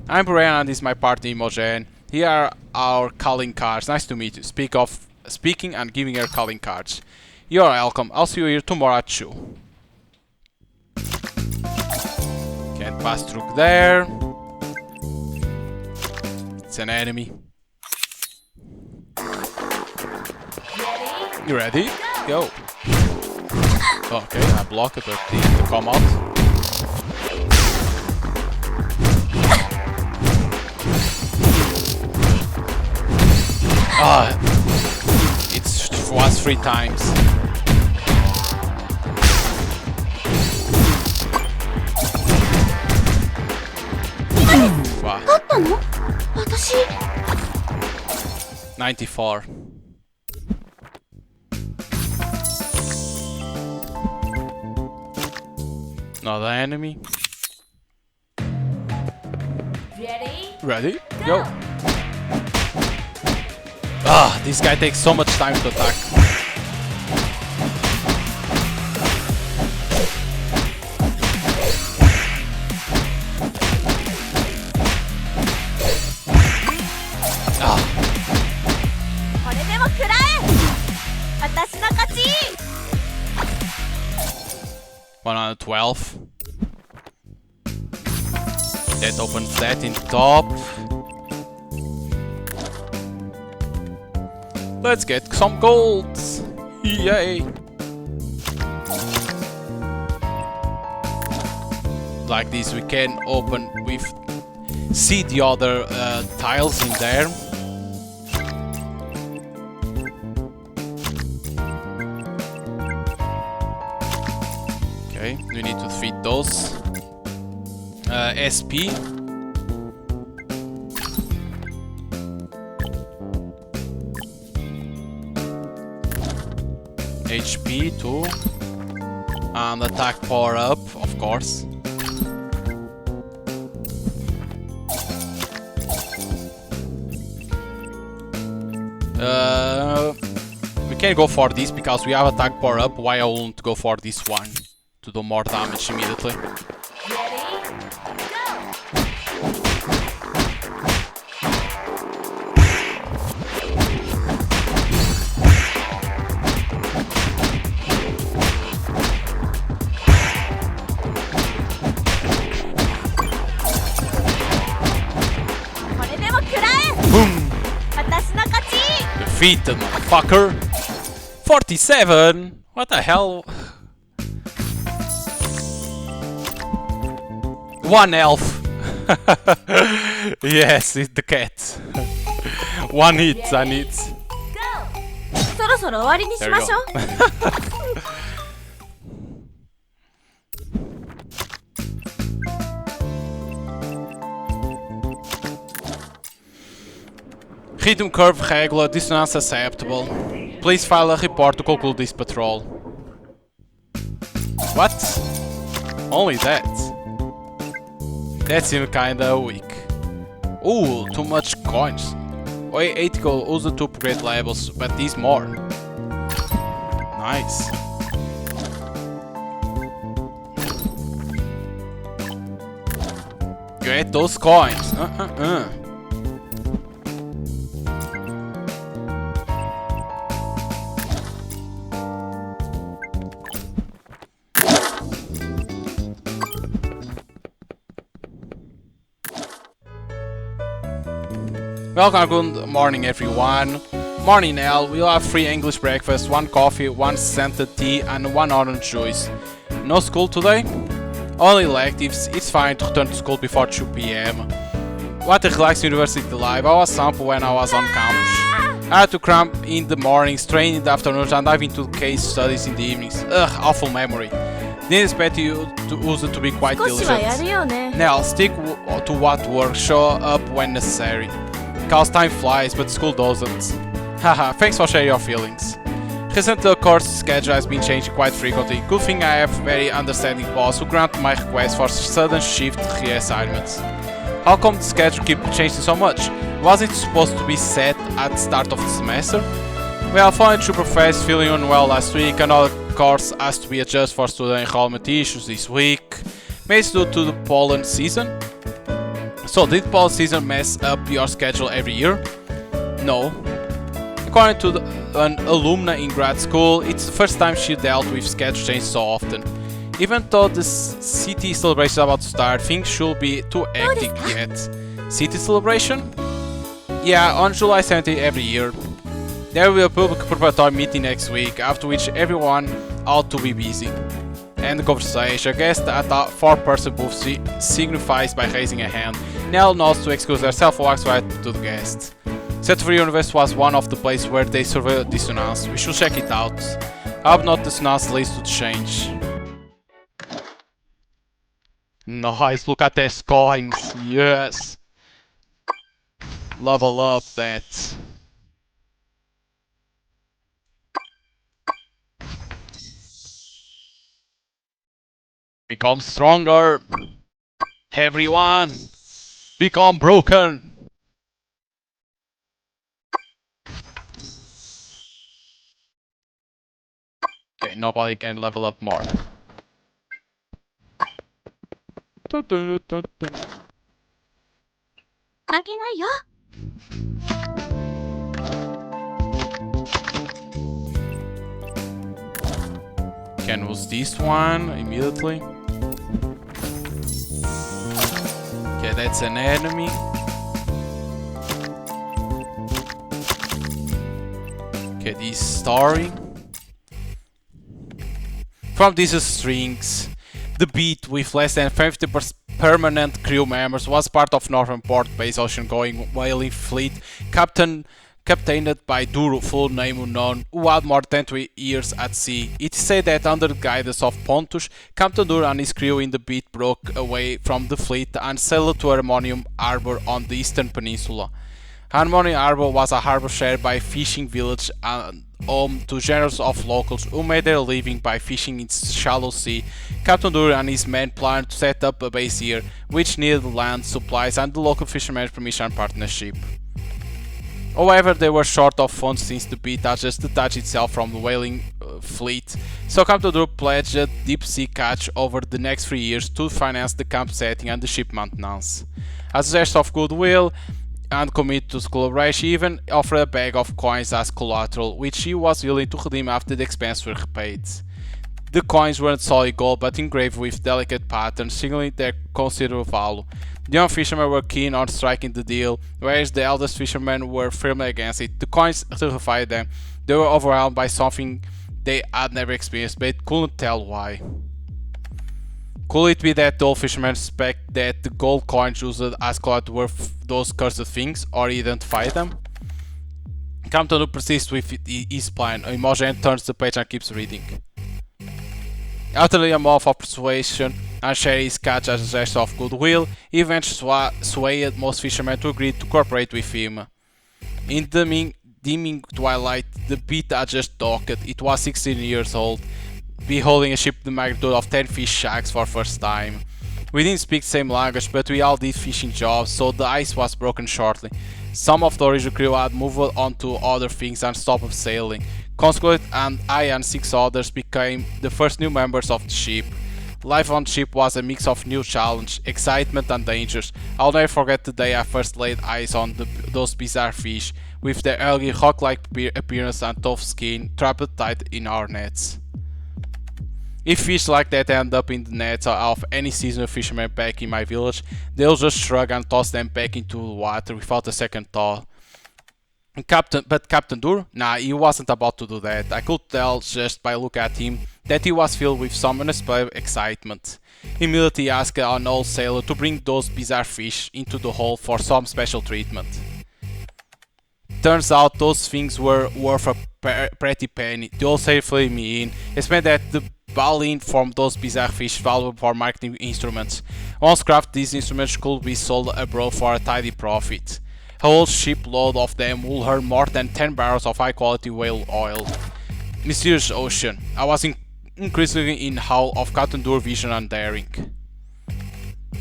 I'm Brian and this is my partner Imogen. Here are our calling cards. Nice to meet you. Speaking and giving her calling cards. You're welcome. I'll see you here tomorrow at 2. Can't pass through there. It's an enemy. You ready? Go. Okay, I block it, but they need to come out. It was 3 times. Wow. 94. Another enemy. Ready? Ready? Go. Ah, this guy takes so much time to attack. Ah. これでも食らえ。私の勝ち。112. That opens that in top. Let's get some golds! Yay! Like this we can open with... see the other tiles in there. Okay, we need to defeat those. SP. HP too. And attack power up, of course. We can go for this because we have attack power up. Why I won't go for this one to do more damage immediately? Boom! Defeated, motherfucker! 47? What the hell? One elf! Yes, it's the cat. One hit, I need. そろそろ終わりにしましょう。Rhythm curve regular, dissonance acceptable. Please file a report to conclude this patrol. What? Only that? That seems kinda weak. Ooh, too much coins. Wait, 8 gold, also 2 upgrade levels, but these more. Nice. Get those coins. Welcome, good morning everyone. Morning Al, we'll have free English breakfast, 1 coffee, 1 scented tea and 1 orange juice. No school today? Only electives, it's fine to return to school before 2 PM. What a relaxing university life, I was sample when I was on campus. I had to cram in the mornings, train in the afternoons and dive into case studies in the evenings. Ugh, awful memory. Didn't expect you to be quite diligent. Now, stick to what works, show up when necessary. Because time flies, but school doesn't. Haha, thanks for sharing your feelings. Recently the course schedule has been changing quite frequently. Good thing I have very understanding boss who granted my request for sudden shift reassignments. How come the schedule keeps changing so much? Wasn't it supposed to be set at the start of the semester? Well, following through professors feeling unwell last week, another course has to be adjusted for student enrollment issues this week. Maybe it's due to the pollen season? So, did pollen season mess up your schedule every year? No. According to an alumna in grad school, it's the first time she dealt with schedule change so often. Even though the city celebration is about to start, things should be too hectic yet. City celebration? Yeah, on July 17th every year. There will be a public preparatory meeting next week, after which everyone ought to be busy. End the conversation. I guess that a 4-person booth signifies by raising a hand. Nell nods to excuse herself, walks right to the guest. Central University was one of the places where they surveilled dissonance. We should check it out. I hope not dissonance leads to change. Nice, look at these coins. Yes. Level up that. Become stronger. Everyone. Become broken. Okay, nobody can level up more. Can use this one immediately. Okay, that's an enemy. Okay, this story. From these strings, the Beat, with less than 50 permanent crew members, was part of Northern Port Base ocean-going whaling fleet, captained by Duro, full name unknown, who had more than 3 years at sea. It is said that under the guidance of Pontus, Captain Duro and his crew in the Beat broke away from the fleet and sailed to Harmonium Harbour on the eastern peninsula. Harmonium Harbour was a harbour shared by a fishing village and home to generations of locals who made their living by fishing in shallow sea. Captain Duro and his men planned to set up a base here, which needed land, supplies and the local fishermen's permission and partnership. However, they were short of funds since the Beat had just detached itself from the whaling fleet, so Captain Duro pledged a deep-sea catch over the next 3 years to finance the camp setting and the ship maintenance. As a gesture of goodwill and committed to collaboration, he even offered a bag of coins as collateral, which he was willing to redeem after the expenses were paid. The coins weren't solid gold but engraved with delicate patterns, signaling their considerable value. The young fishermen were keen on striking the deal, whereas the eldest fishermen were firmly against it. The coins terrified them. They were overwhelmed by something they had never experienced, but couldn't tell why. Could it be that the old fishermen suspect that the gold coins used as collateral were those cursed things, or identify them? Captain Duro persists with his plan. Imogen turns the page and keeps reading. After a month of persuasion and sharing his catch as a gesture of goodwill, he eventually swayed most fishermen to agree to cooperate with him. In the dimming twilight, the Beat had just docked. It was 16 years old, beholding a ship the magnitude of 10 fish shacks for first time. We didn't speak the same language, but we all did fishing jobs, so the ice was broken shortly. Some of the original crew had moved on to other things and stopped sailing. Consequently, and I and 6 others became the first new members of the ship. Life on the ship was a mix of new challenge, excitement and dangers. I'll never forget the day I first laid eyes on those bizarre fish, with their ugly hawk-like appearance and tough skin trapped tight in our nets. If fish like that end up in the nets of any seasonal fisherman back in my village, they'll just shrug and toss them back into the water without a second thought. But Captain Duro? Nah, he wasn't about to do that. I could tell just by looking at him that he was filled with some unexplainable excitement. Immediately he asked an old sailor to bring those bizarre fish into the hold for some special treatment. Turns out those things were worth a pretty penny. The old sailor filled me in, explained that the baleen from those bizarre fish valuable for marketing instruments. Once crafted, these instruments could be sold abroad for a tidy profit. A whole shipload of them would earn more than 10 barrels of high-quality whale oil. Mysterious ocean. I was increasingly in awe of Captain Duro's vision and daring.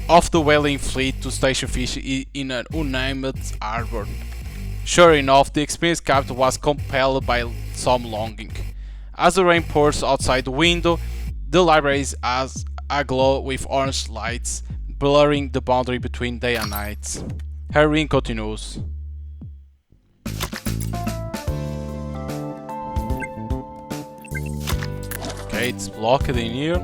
Off the whaling fleet to station fish in an unnamed harbor. Sure enough, the experienced captain was compelled by some longing. As the rain pours outside the window, the library is aglow with orange lights, blurring the boundary between day and night. Her reading continues. Okay, it's locked in here.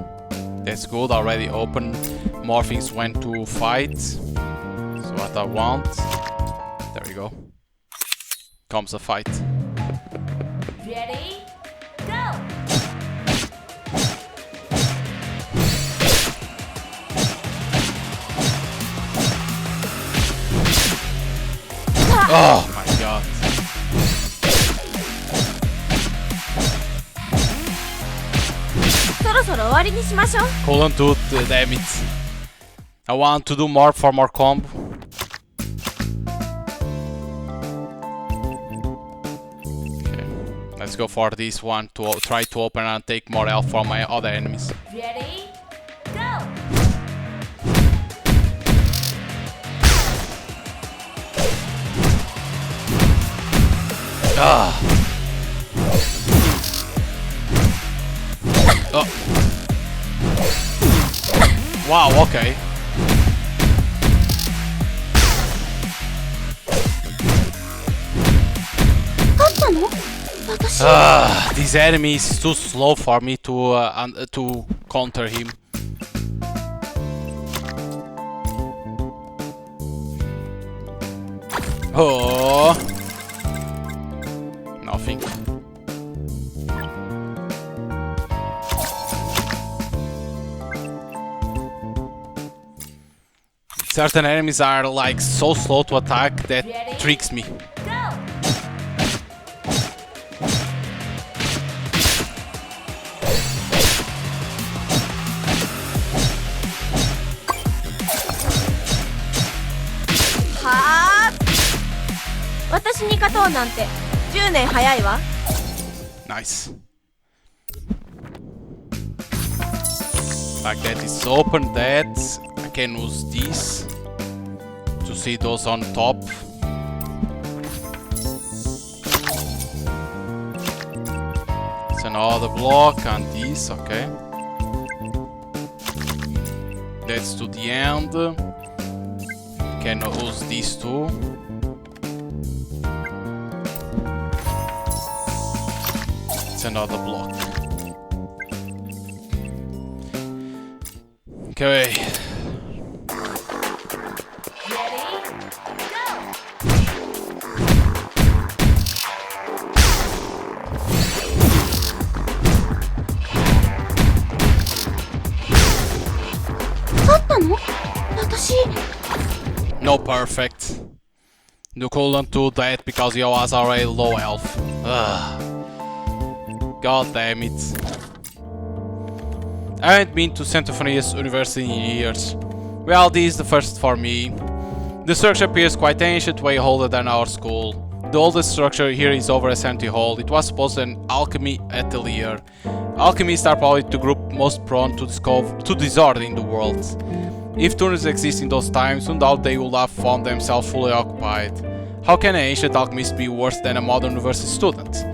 That's good, already open. More things went to fight. That's what I want. There we go. Comes a fight. Ready? Go! Oh my god. Couldn't do it, damn it. I want to do more for more combo. Okay, let's go for this one to try to open and take more health from my other enemies. Ready? Go! Wow, okay. This enemy is too slow for me to counter him. Oh, nothing. Certain enemies are like so slow to attack that tricks me. Nice. Like that is open that. I can use this to see those on top. It's another block and this, okay. That's to the end. Can use these two. It's another block. Okay. No perfect. You couldn't do that because you was already low health. Ugh. God damn it. I haven't been to Santa Fonia's University in years. Well, this is the first for me. The structure appears quite ancient, way older than our school. The oldest structure here is over a century old. It was supposed an alchemy atelier. Alchemists are probably the group most prone to disorder in the world. If turners exist in those times, no doubt they would have found themselves fully occupied. How can an ancient alchemist be worse than a modern university student?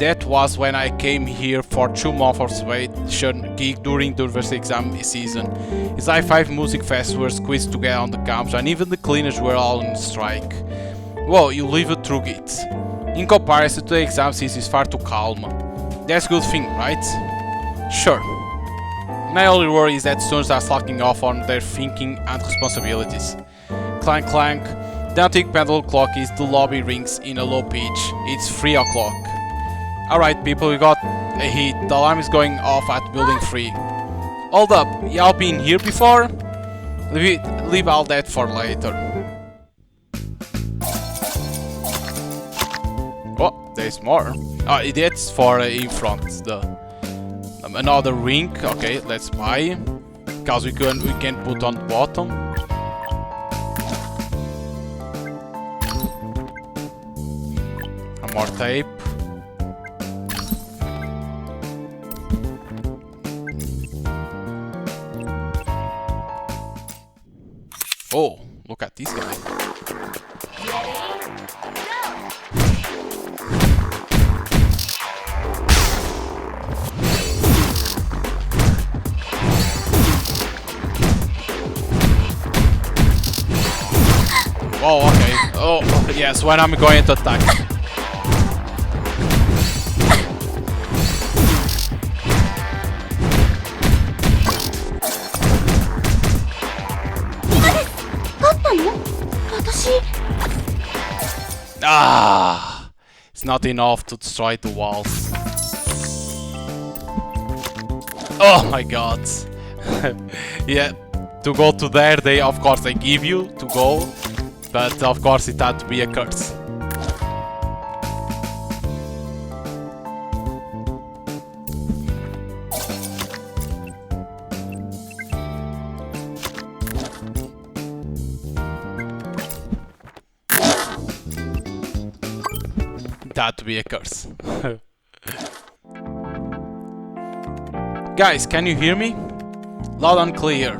That was when I came here for 2 months of observation gig during the university exam season. It's like 5 music fests were squeezed together on the campus and even the cleaners were all on strike. Well, you lived through it. In comparison to the exam season is far too calm. That's a good thing, right? Sure. My only worry is that students are slacking off on their thinking and responsibilities. Clank clank. The antique pendulum clock is the lobby rings in a low pitch. It's 3 o'clock. Alright people, we got a hit. The alarm is going off at building 3. Hold up, y'all been here before? Leave all that for later. Oh, there's more. Oh, that's for in front. Another ring. Okay, let's buy. Because we can put on the bottom. More tape. Oh, look at this guy. Oh, okay. Oh, yes, when I'm going to attack. Ah, it's not enough to destroy the walls. Oh my god. Yeah, to go to there, of course they give you to go, but of course it had to be a curse. That to be a curse. Guys, can you hear me? Loud and clear.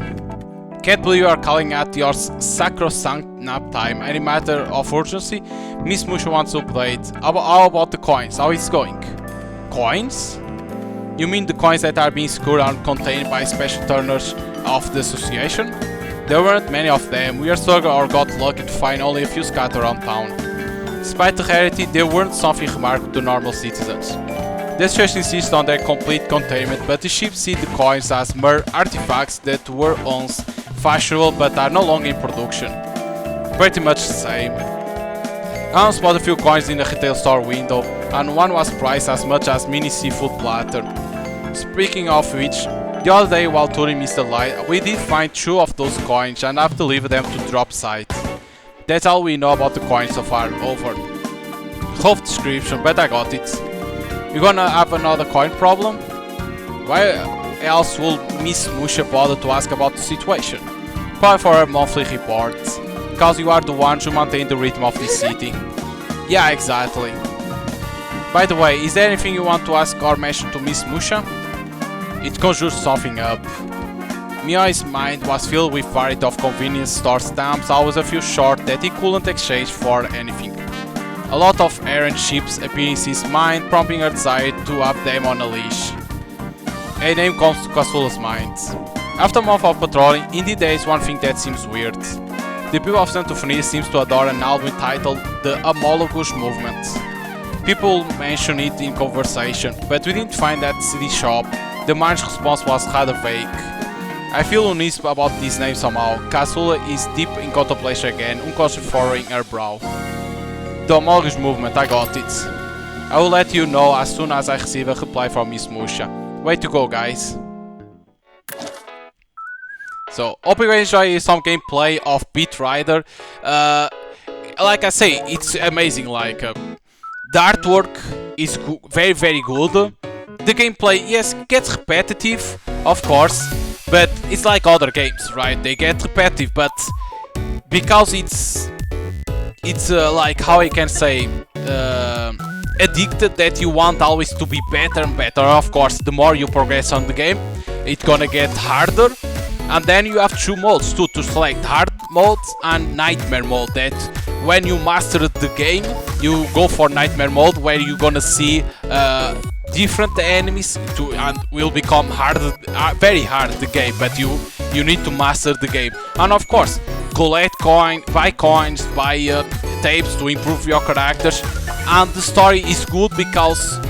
Can't believe you are calling at your sacrosanct nap time. Any matter of urgency? Miss Musha wants to update. How about the coins? How it's going? Coins? You mean the coins that are being secured and contained by special turners of the association. There weren't many of them. We struggled or got lucky to find only a few scattered around town. Despite the rarity, they weren't something remarkable to normal citizens. The association insists on their complete containment, but the ships see the coins as mere artifacts that were once fashionable but are no longer in production. Pretty much the same. I spotted a few coins in the retail store window, and one was priced as much as mini seafood platter. Speaking of which, the other day while touring Mr. Light, we did find 2 of those coins and have delivered them to drop site. That's all we know about the coins so far. Over. Rough description, but I got it. You gonna have another coin problem? Why else will Miss Musha bother to ask about the situation? Probably for her monthly reports. Because you are the ones who maintain the rhythm of this city. Yeah, exactly. By the way, is there anything you want to ask or mention to Miss Musha? It conjures something up. Mioi's mind was filled with variety of convenience store stamps, always a few short that he couldn't exchange for anything. A lot of errant ships appear in his mind, prompting her desire to have them on a leash. A name comes to Kasula's mind. After a month of patrolling, indeed there is one thing that seems weird. The people of Santophania seems to adore an album titled The Homologous Movement. People mention it in conversation, but we didn't find that CD shop. The man's response was rather vague. I feel uneasy about this name somehow. Kasula is deep in contemplation again, unconsciously furrowing her brow. The Homologous Movement, I got it. I will let you know as soon as I receive a reply from Miss Musha. Way to go, guys. So, hope you guys enjoy some gameplay of BeatRider. Like I say, it's amazing. Like, the artwork is very good. The gameplay, yes, gets repetitive, of course, but it's like other games, right? They get repetitive, but because it's like, how I can say, addicted, that you want always to be better and better. Of course, the more you progress on the game, it's gonna get harder. And then you have 2 modes too to select: hard mode and nightmare mode. That when you master the game, you go for nightmare mode, where you're gonna see different enemies and will become harder, very hard the game. But you need to master the game, and of course collect buy coins, buy tapes to improve your characters. And the story is good because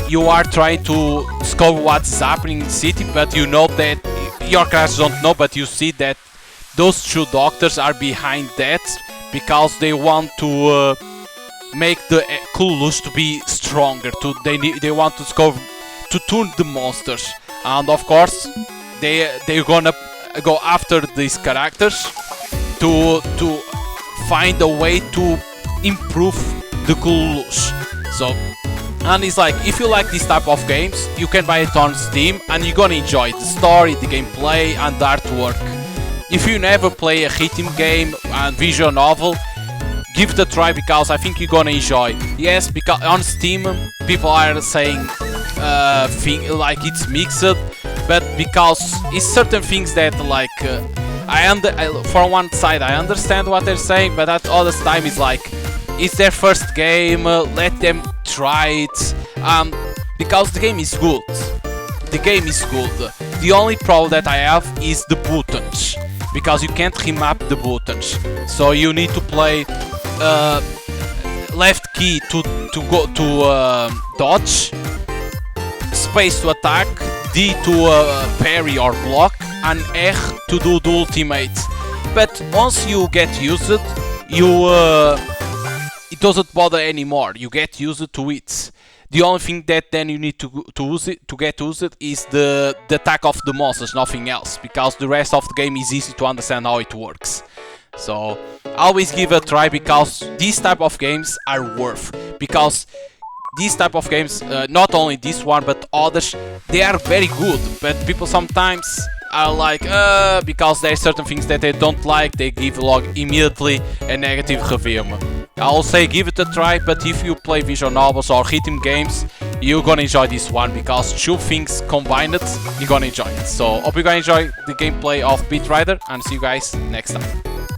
you are trying to discover what's happening in the city, but you know that your characters don't know, but you see that those 2 doctors are behind that because they want to make the Kulus to be stronger. They want to discover, to turn the monsters, and of course they're gonna go after these characters to find a way to improve the Kulus. So. And it's like, if you like this type of games, you can buy it on Steam and you're gonna enjoy the story, the gameplay and the artwork. If you never play a rhythm game and visual novel, give it a try because I think you're gonna enjoy. Yes, because on Steam people are saying like it's mixed, but because it's certain things that like for one side I understand what they're saying, but at other time it's like, it's their first game, let them try it, because the game is good. The game is good. The only problem that I have is the buttons, because you can't remap the buttons. So you need to play left key to go to dodge, space to attack, D to parry or block, and R to do the ultimate. But once you get used, it doesn't bother anymore. You get used to it. The only thing that then you need to get used it is the attack of the monsters, nothing else, because the rest of the game is easy to understand how it works. So always give it a try, because these type of games are worth. Because these type of games, not only this one but others, they are very good. But people sometimes are like, because there are certain things that they don't like, they give immediately a negative review. I'll say give it a try, but if you play visual novels or rhythm games, you're gonna enjoy this one, because 2 things combined, you're gonna enjoy it. So hope you guys enjoy the gameplay of BeatRider, and see you guys next time.